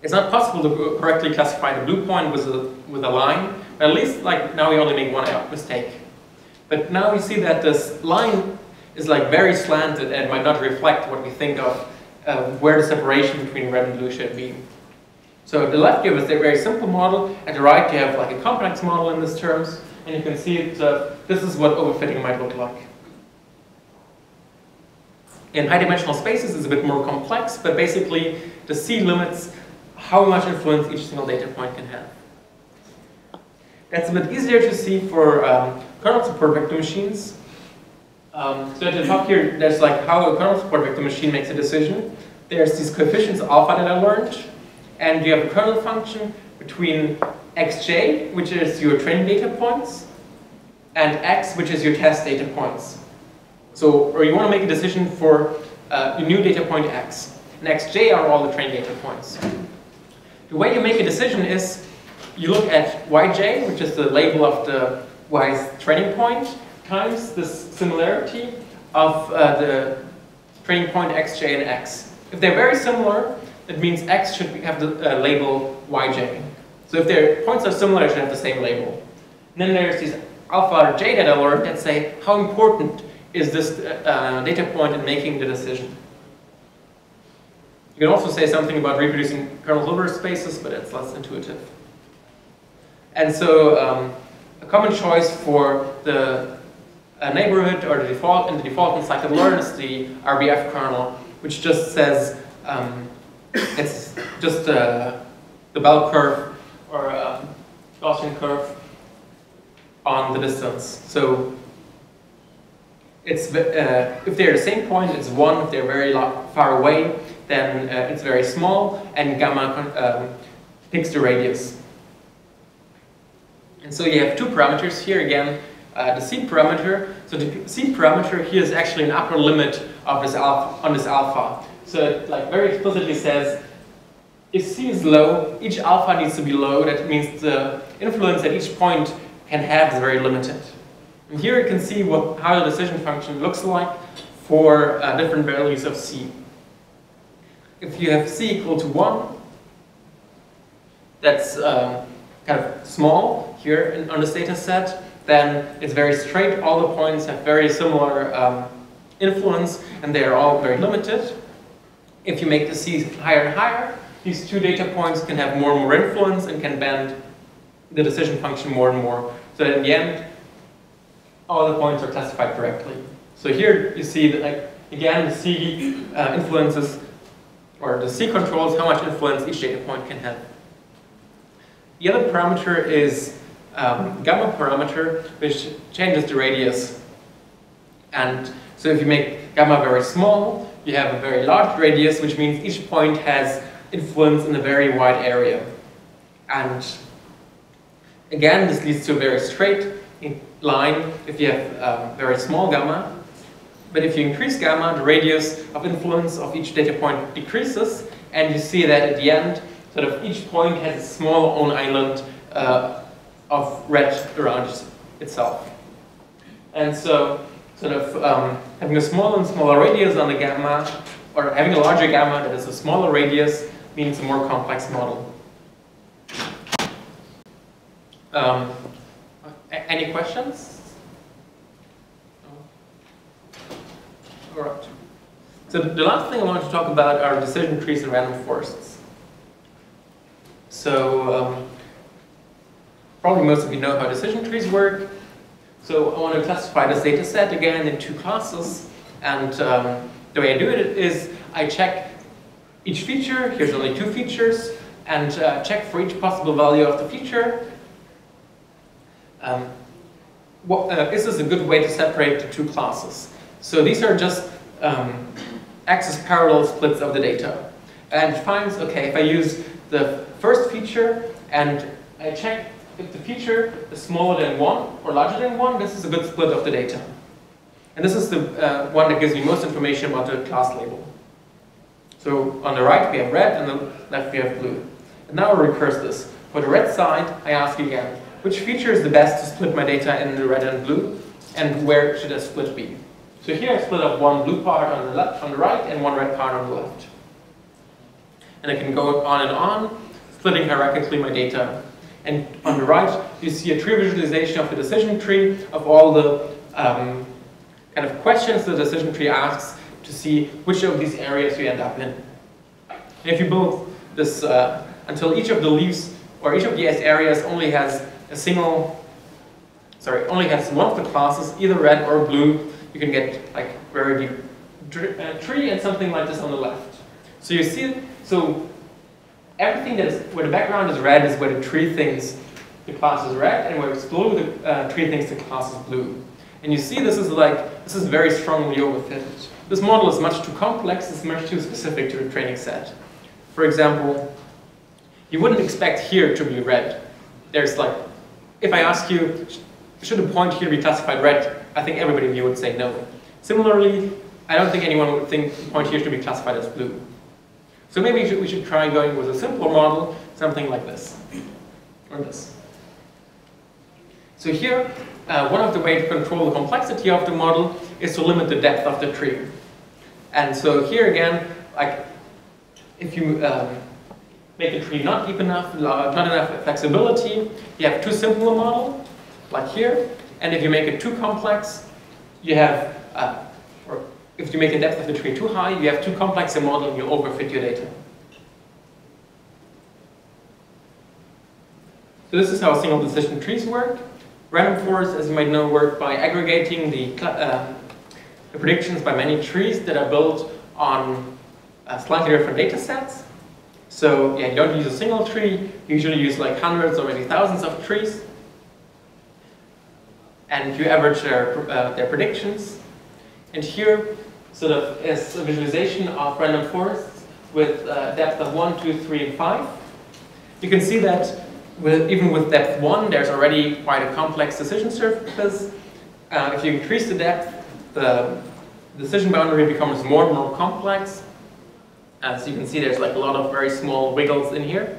Speaker 2: It's not possible to correctly classify the blue point with a line, but at least like now we only make one mistake. But now you see that this line is like very slanted and might not reflect what we think of where the separation between red and blue should be. So at the left you have a very simple model, at the right you have like a complex model in these terms, and you can see this is what overfitting might look like. In high-dimensional spaces it's a bit more complex, but basically the C limits how much influence each single data point can have. That's a bit easier to see for kernel support vector machines. So at the top here, there's like how a kernel support vector machine makes a decision. There's these coefficients alpha that I learned, and you have a kernel function between xj, which is your training data points, and x, which is your test data points. So, or you want to make a decision for your new data point x, and xj are all the training data points. The way you make a decision is you look at yj, which is the label of the y's training point, times this similarity of the training point xj and x. If they're very similar, it means x should have the label yj. So if their points are similar, it should have the same label. And then there's these alpha or j that I learned that say how important is this data point in making the decision. You can also say something about reproducing kernel Hilbert spaces, but it's less intuitive. And so a common choice for the neighborhood or the default in Scikit-learn is the RBF kernel, which just says it's just the bell curve or Gaussian curve on the distance. So it's if they're the same point, it's 1. If they're very far away, then it's very small, and gamma picks the radius. And so you have two parameters here again. The seed parameter. So the seed parameter here is actually an upper limit of this alpha on this alpha. So it like very explicitly says if C is low, each alpha needs to be low. That means the influence that each point can have is very limited. And here you can see how the decision function looks like for different values of C. If you have C equal to 1, that's kind of small here on this data set, then it's very straight. All the points have very similar influence, and they are all very limited. If you make the C higher and higher, these two data points can have more and more influence and can bend the decision function more and more. So that in the end, all the points are classified correctly. So here you see that, like, again, the C influences, or the C controls how much influence each data point can have. The other parameter is gamma parameter, which changes the radius. And so if you make gamma very small, you have a very large radius, which means each point has influence in a very wide area. And again, this leads to a very straight line if you have very small gamma. But if you increase gamma, the radius of influence of each data point decreases, and you see that at the end, sort of each point has a small own island of red around itself. And so sort of having a smaller and smaller radius on the gamma, or having a larger gamma that is a smaller radius, means a more complex model. Any questions? All right. So the last thing I want to talk about are decision trees and random forests. So probably most of you know how decision trees work. So I want to classify this data set again in two classes. And the way I do it is I check each feature. Here's only 2 features, and check for each possible value of the feature. Is this a good way to separate the 2 classes? So these are just axis parallel splits of the data. And it finds, okay, if I use the first feature and I check if the feature is smaller than 1 or larger than 1, this is a good split of the data. And this is the one that gives me most information about the class label. So on the right we have red, and on the left we have blue. And now I recurse this. For the red side, I ask again, which feature is the best to split my data in the red and blue, and where should a split be? So here I split up 1 blue part on the left, on the right, and 1 red part on the left. And I can go on, splitting hierarchically my data. And on the right, you see a tree visualization of the decision tree of all the kind of questions the decision tree asks to see which of these areas you end up in. And if you build this until each of the leaves or each of the areas only has only has one of the classes, either red or blue, you can get like very deep tree and something like this on the left. So you see, so everything that is where the background is red is where the tree thinks the class is red, and where it's blue, the tree thinks the class is blue. And you see, this is very strongly overfitted. This model is much too complex, it's much too specific to the training set. For example, you wouldn't expect here to be red. There's like, if I ask you, should a point here be classified red? I think everybody of you would say no. Similarly, I don't think anyone would think the point here should be classified as blue. So maybe we should try going with a simpler model, something like this, or this. So here, one of the ways to control the complexity of the model is to limit the depth of the tree. And so here again, like if you make the tree not deep enough, not enough flexibility, you have too simple a model, like here. And if you make it too complex, you have, or if you make the depth of the tree too high, you have too complex a model and you overfit your data. So this is how single decision trees work. Random forests, as you might know, work by aggregating the predictions by many trees that are built on slightly different data sets. So yeah, you don't use a single tree, you usually use like hundreds or maybe thousands of trees. And you average their predictions. And here sort of is a visualization of random forests with depth of 1, 2, 3, and 5. You can see that even with depth 1, there's already quite a complex decision surface. If you increase the depth, the decision boundary becomes more and more complex. So you can see there's like a lot of very small wiggles in here.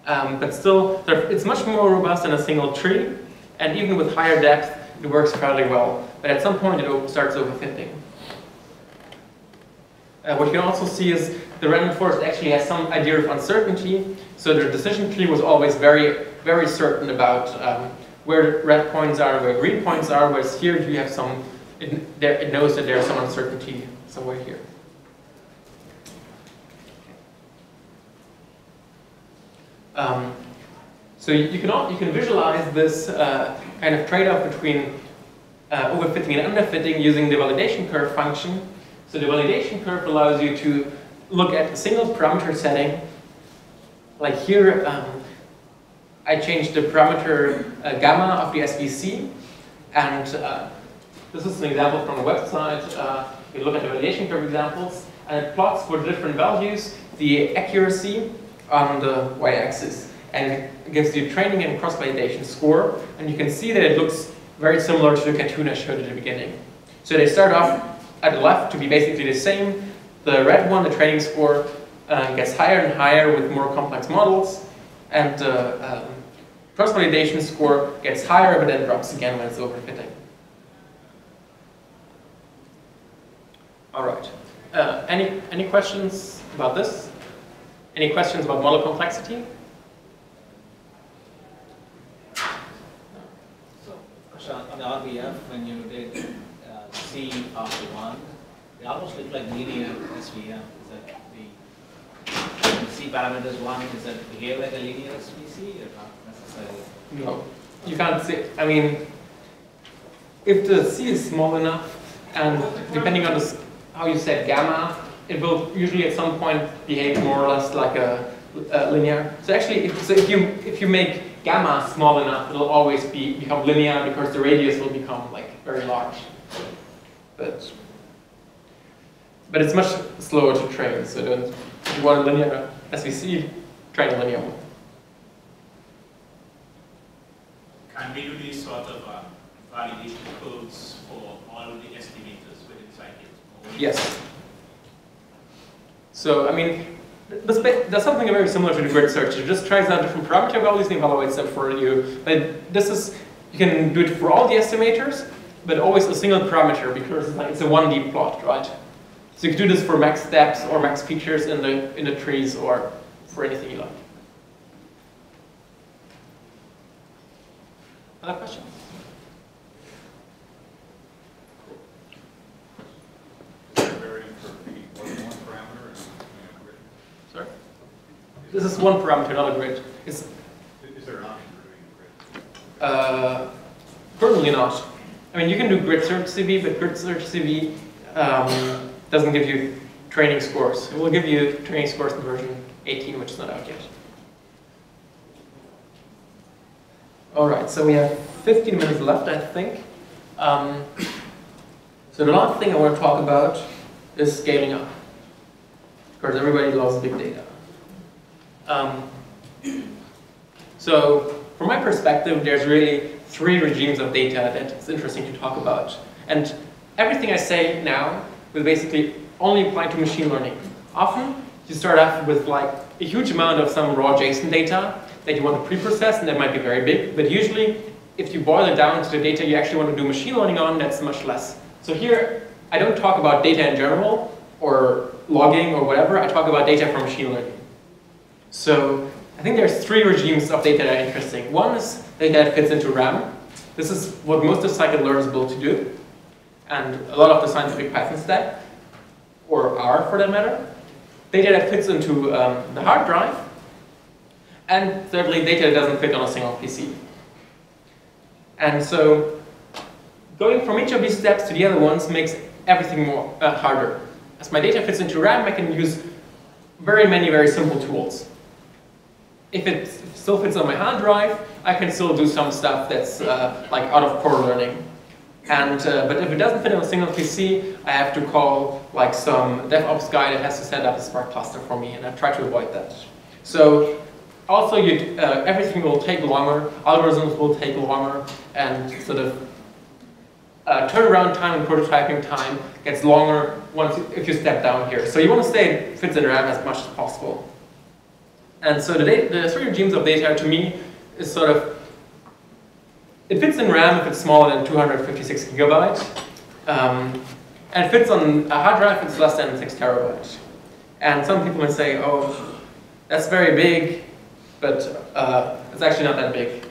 Speaker 2: But still, it's much more robust than a single tree. And even with higher depth, it works fairly well. But at some point, it starts overfitting. What you can also see is the random forest actually has some idea of uncertainty. So the decision tree was always very, very certain about where red points are and where green points are, whereas here you have some, it knows that there's some uncertainty somewhere here. So you can visualize this kind of trade-off between overfitting and underfitting using the validation curve function. So the validation curve allows you to look at a single parameter setting. Like here, I changed the parameter gamma of the SVC, and this is an example from the website. You look at the validation curve examples, and it plots for different values the accuracy on the y-axis, and it gives you training and cross-validation score, and you can see that it looks very similar to the cartoon I showed at the beginning. So they start off at the left to be basically the same. The red one, the training score, gets higher and higher with more complex models, and the cross-validation score gets higher but then drops again when it's overfitting. All right. Any questions about this? Any questions about model complexity?
Speaker 4: So on the RBF, when you did C after 1, they almost look like linear SVM. Is that the C parameters 1, is that behave like a linear SVC or not necessarily?
Speaker 2: No, you can't see. I mean, if the C is small enough, and depending on how you set gamma, it will usually at some point behave more or less like a linear. So actually, if you make gamma small enough, it'll always become linear because the radius will become like very large. But it's much slower to train. So if you want a linear SVC, train a linear one.
Speaker 10: Can we do these sort of validation codes for all the estimators within Scikit?
Speaker 2: Yes. So, I mean, there's something very similar to the grid search. It just tries out different parameter values and evaluates them for you. But this is, you can do it for all the estimators, but always a single parameter because it's a 1D plot, right? So you can do this for max steps or max features in the trees or for anything you like. Other questions? Sorry? This is one parameter, not a grid.
Speaker 5: Is there an option for doing a grid?
Speaker 2: Currently not. I mean, you can do grid search CV, but grid search CV doesn't give you training scores. It will give you training scores in version 18, which is not out yet. All right, so we have 15 minutes left, I think. So the last thing I want to talk about is scaling up, because everybody loves big data. So from my perspective, there's really 3 regimes of data that it's interesting to talk about. And everything I say now will basically only apply to machine learning. Often, you start off with like a huge amount of some raw JSON data that you want to pre-process, and that might be very big. But usually, if you boil it down to the data you actually want to do machine learning on, that's much less. So here, I don't talk about data in general, or logging, or whatever. I talk about data for machine learning. So I think there's 3 regimes of data that are interesting. One is data that fits into RAM. This is what most of Scikit-learn is built to do, and a lot of the scientific Python stack, or R for that matter. Data that fits into the hard drive, and thirdly, data that doesn't fit on a single PC. And so going from each of these steps to the other ones makes everything more harder. As my data fits into RAM, I can use very simple tools. If it still fits on my hard drive, I can still do some stuff that's like out of core learning. And but if it doesn't fit on a single PC, I have to call like some DevOps guy that has to set up a Spark cluster for me, and I try to avoid that. So also, everything will take longer, algorithms will take longer, and sort of turnaround time and prototyping time gets longer if you step down here. So you want to stay fits in RAM as much as possible. And so the 3 regimes of data to me is sort of, it fits in RAM if it's smaller than 256 gigabytes, and it fits on a hard drive if it's less than 6 terabytes. And some people may say, oh, that's very big, but it's actually not that big.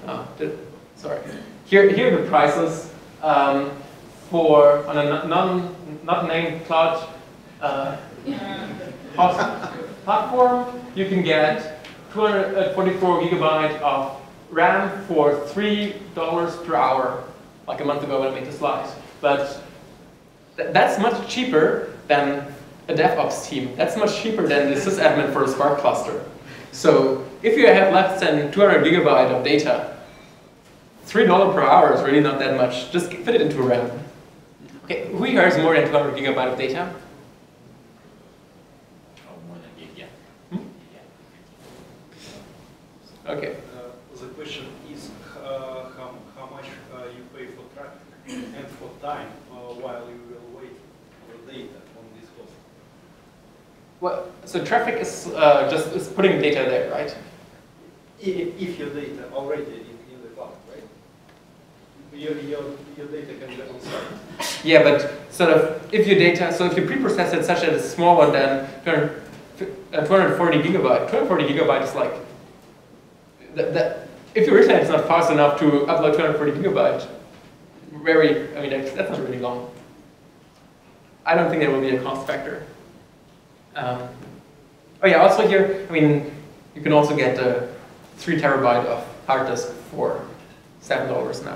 Speaker 2: Sorry. Here are the prices for on a not named cloud platform. You can get 244 gigabyte of RAM for $3 per hour, like a month ago when I made the slides. But that's much cheaper than a DevOps team. That's much cheaper than the sysadmin for a Spark cluster. So if you have less than 200 gigabyte of data, $3 per hour is really not that much. Just fit it into RAM. Okay, who here has more than 200 gigabyte of data?
Speaker 10: Oh, more than gig, yeah.
Speaker 2: Okay.
Speaker 11: The question is how much you pay for traffic and for time while you will wait for data on this host.
Speaker 2: Well, so traffic is just putting data there, right?
Speaker 11: If your data already in the cloud, right? Your data can be on site.
Speaker 2: Yeah, but sort of if your data, so if you pre-process it such that it's smaller than 240 gigabyte, 240 gigabyte is like, if your internet is not fast enough to upload 240 gigabyte, I mean, that's not really long. I don't think there will be a cost factor. Oh yeah, also here, I mean, you can also get 3 terabyte of hard disk for $7 an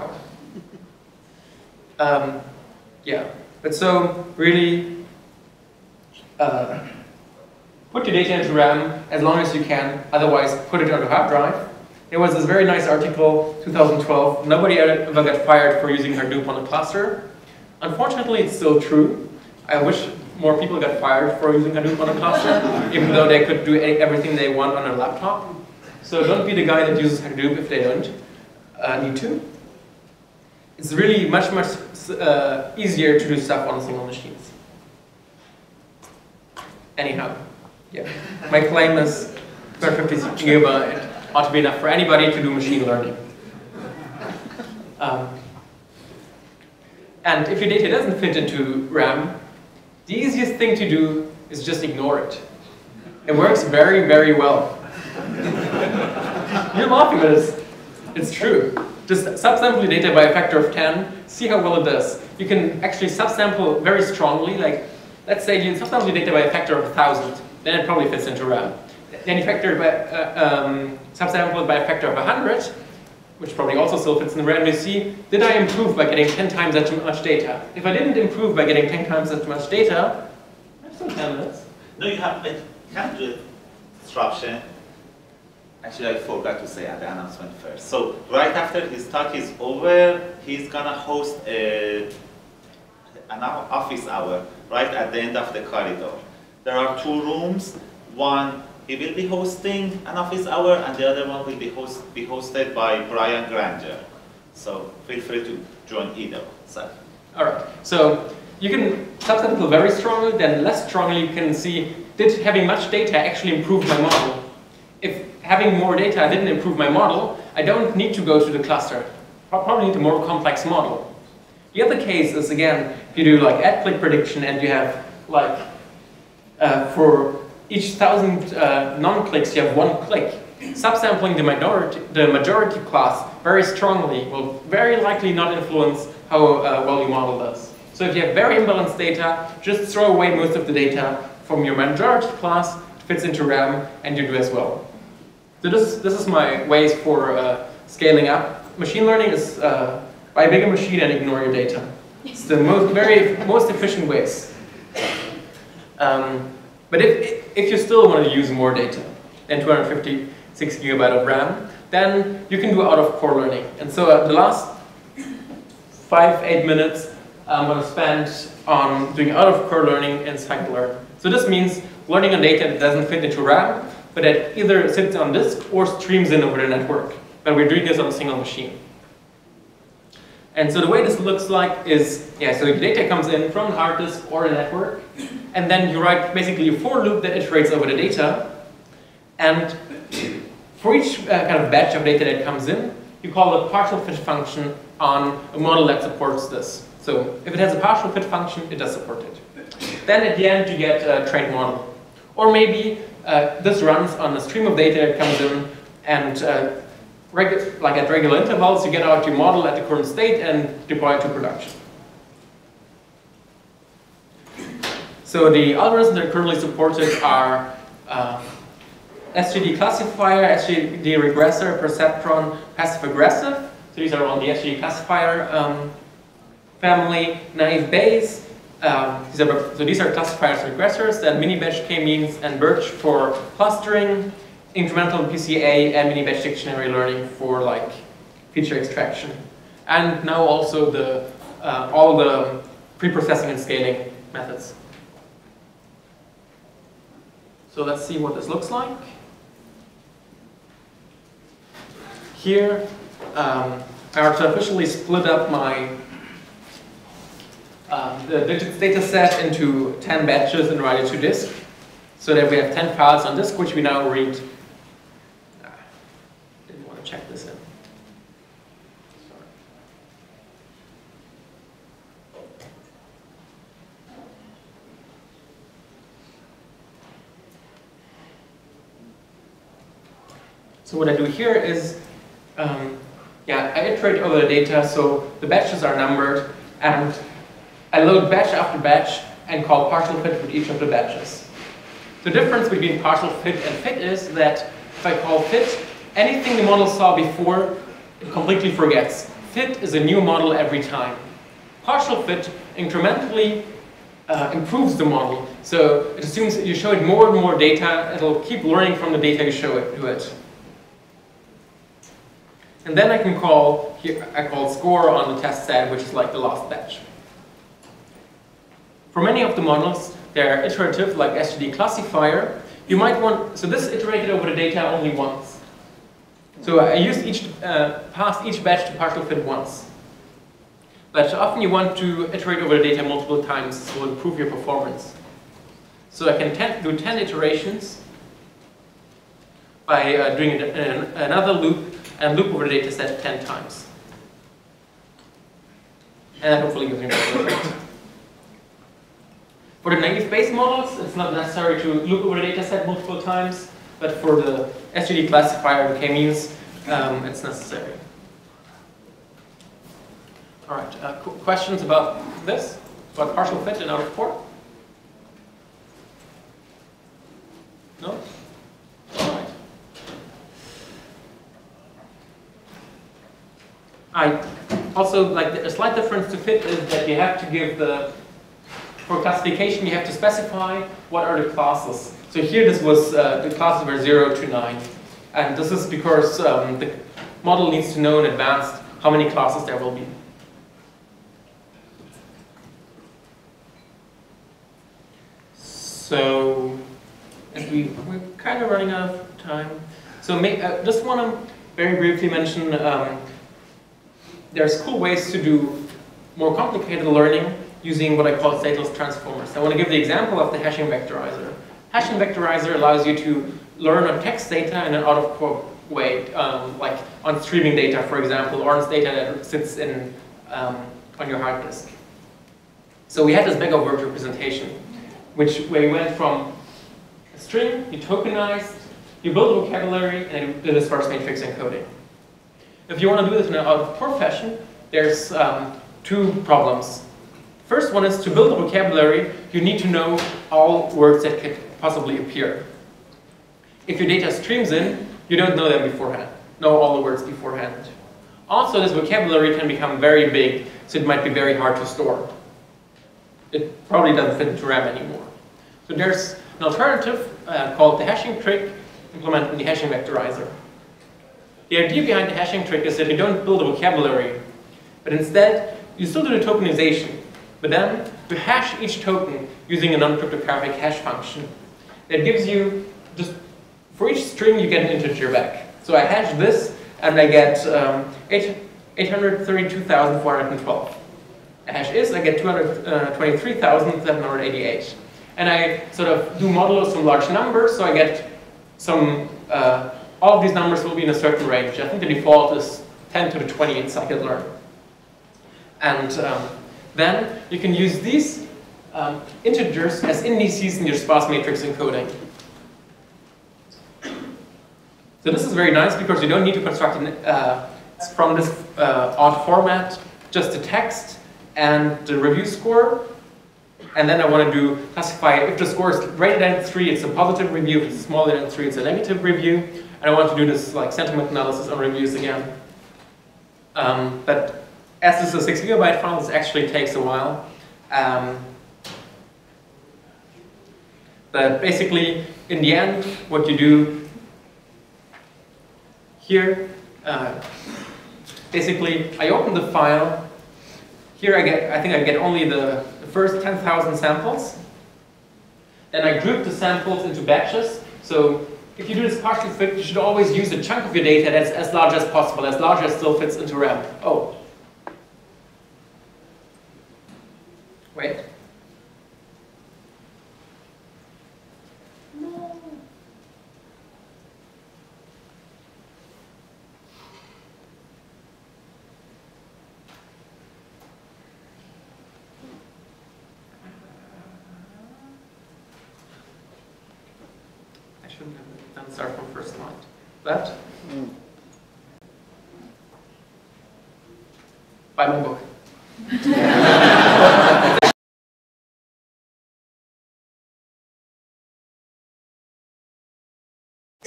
Speaker 2: hour. Yeah, but so really, put your data into RAM as long as you can, otherwise put it on a hard drive. There was this very nice article, 2012, nobody ever got fired for using Hadoop on a cluster. Unfortunately, it's still true. I wish more people got fired for using Hadoop on a cluster, even though they could do everything they want on a laptop. So don't be the guy that uses Hadoop if they don't need to. It's really much easier to do stuff on single machines. Anyhow, yeah. My claim is 256 GB ought to be enough for anybody to do machine learning. And if your data doesn't fit into RAM, the easiest thing to do is just ignore it. It works very, very well. You're laughing, but it's true. Just subsample your data by a factor of 10, see how well it does. You can actually subsample very strongly, like let's say you subsample your data by a factor of 1,000, then it probably fits into RAM. Then you subsample it by a factor of 100, which probably also still fits in the RAM. You see, did I improve by getting 10 times as much data? If I didn't improve by getting 10 times as much data, I have some 10 minutes.
Speaker 1: No, you have a candidate disruption. Actually, I forgot to say at the announcement first. So right after his talk is over, he's gonna host an office hour right at the end of the corridor. There are 2 rooms. One, he will be hosting an office hour, and the other one will be hosted by Brian Granger. So feel free to join either.
Speaker 2: All right. So you can subsample very strongly, then less strongly you can see, did having much data actually improve my model? If having more data didn't improve my model, I don't need to go to the cluster. I probably need a more complex model. The other case is, again, if you do like ad-click prediction and you have like, for each 1,000 non-clicks, you have 1 click. Subsampling the majority class very strongly will very likely not influence how well your model does. So if you have very imbalanced data, just throw away most of the data from your majority class, it fits into RAM, and you do as well. So this is my ways for scaling up. Machine learning is buy a bigger machine and ignore your data. It's the most efficient ways. But if you still want to use more data than 256 GB of RAM, then you can do out-of-core learning. And so the last 5-8 minutes I'm going to spend on doing out-of-core learning in Scikit-learn. So this means learning on data that doesn't fit into RAM, but that either sits on disk or streams in over the network. But we're doing this on a single machine. And so the way this looks like is, so your data comes in from the hard disk or the network, and then you write basically a for loop that iterates over the data. And for each kind of batch of data that comes in, you call a partial fit function on a model that supports this. So if it has a partial fit function, it does support it. Then at the end, you get a trained model. Or maybe this runs on a stream of data that comes in, and like at regular intervals, you get out your model at the current state and deploy it to production. So the algorithms that are currently supported are SGD classifier, SGD regressor, perceptron, passive aggressive. So these are all the SGD classifier family, naive Bayes. So these are classifiers and regressors, then mini-batch k-means and BIRCH for clustering, incremental PCA and mini-batch dictionary learning for like feature extraction. And now also the all the preprocessing and scaling methods. So let's see what this looks like. Here, I artificially split up my the digits data set into 10 batches and write it to disk, so that we have 10 files on disk, which we now read. Didn't want to check this in. Sorry. So what I do here is, I iterate over the data, so the batches are numbered, and I load batch after batch and call partial fit with each of the batches. The difference between partial fit and fit is that if I call fit, anything the model saw before, it completely forgets. Fit is a new model every time. Partial fit incrementally improves the model. So it assumes that you show it more and more data, it'll keep learning from the data you show it to it. And then I can call, here I call score on the test set, which is like the last batch. For many of the models, they're iterative, like SGD Classifier. You might want, so this iterated over the data only once. So I used passed each batch to partial fit once. But often you want to iterate over the data multiple times, so it'll improve your performance. So I can do 10 iterations by doing another loop and loop over the data set 10 times. And that hopefully gives me more result. For the naive Bayes models, it's not necessary to loop over the data set multiple times, but for the SGD classifier, the k-means, it's necessary. All right, questions about this? About partial fit and out of port? No? All right. I also like a slight difference to fit is that you have to give for classification you have to specify what are the classes. So here this was the classes were 0 to 9, and this is because the model needs to know in advance how many classes there will be. So we're kind of running out of time. So just want to very briefly mention there's cool ways to do more complicated learning using what I call stateless transformers. I want to give the example of the hashing vectorizer. Hashing vectorizer allows you to learn on text data in an out-of-port way, like on streaming data, for example, or on data that sits in on your hard disk. So we had this backup word representation, where you went from a string, you tokenized, you build a vocabulary, and you did a sparse matrix encoding. If you want to do this in an out-of-port fashion, there's two problems. First one is to build a vocabulary, you need to know all words that could possibly appear. If your data streams in, you don't know them beforehand, know all the words beforehand. Also, this vocabulary can become very big, so it might be very hard to store. It probably doesn't fit into RAM anymore. So there's an alternative called the hashing trick, implemented in the hashing vectorizer. The idea behind the hashing trick is that you don't build a vocabulary, but instead you still do the tokenization, but then you hash each token using a non-cryptographic hash function that gives you just, for each string you get an integer back. So I hash this and I get 832,412. I hash is, I get 223,788. And I sort of do modulo some large numbers, so I get some, all of these numbers will be in a certain range. I think the default is 10 to the 20 in Scikit-learn. And then you can use these integers as indices in your sparse matrix encoding. So this is very nice because you don't need to construct from this odd format just the text and the review score. And then I want to do classify, if the score is greater than 3, it's a positive review. If it's smaller than 3, it's a negative review. And I want to do this like sentiment analysis on reviews again. But as this is a 6 GB file, this actually takes a while. But basically, in the end, what you do here, basically, I open the file. Here I think I get only the first 10,000 samples. Then I group the samples into batches. So if you do this partial fit, you should always use a chunk of your data that's as large as possible, as large as still fits into RAM. Oh. Wait. No. I shouldn't have done start from first line. That? Buy my book.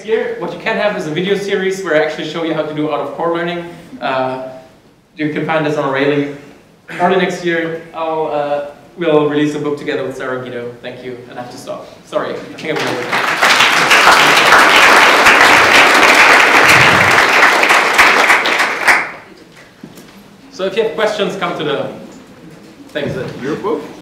Speaker 2: Here, what you can have is a video series where I actually show you how to do out-of-core learning. You can find this on Rayleigh. Early next year, I'll we'll release a book together with Sarah Guido. Thank you, and I have to stop. Sorry, I think I'm over. So if you have questions, come to the things.
Speaker 8: Your book?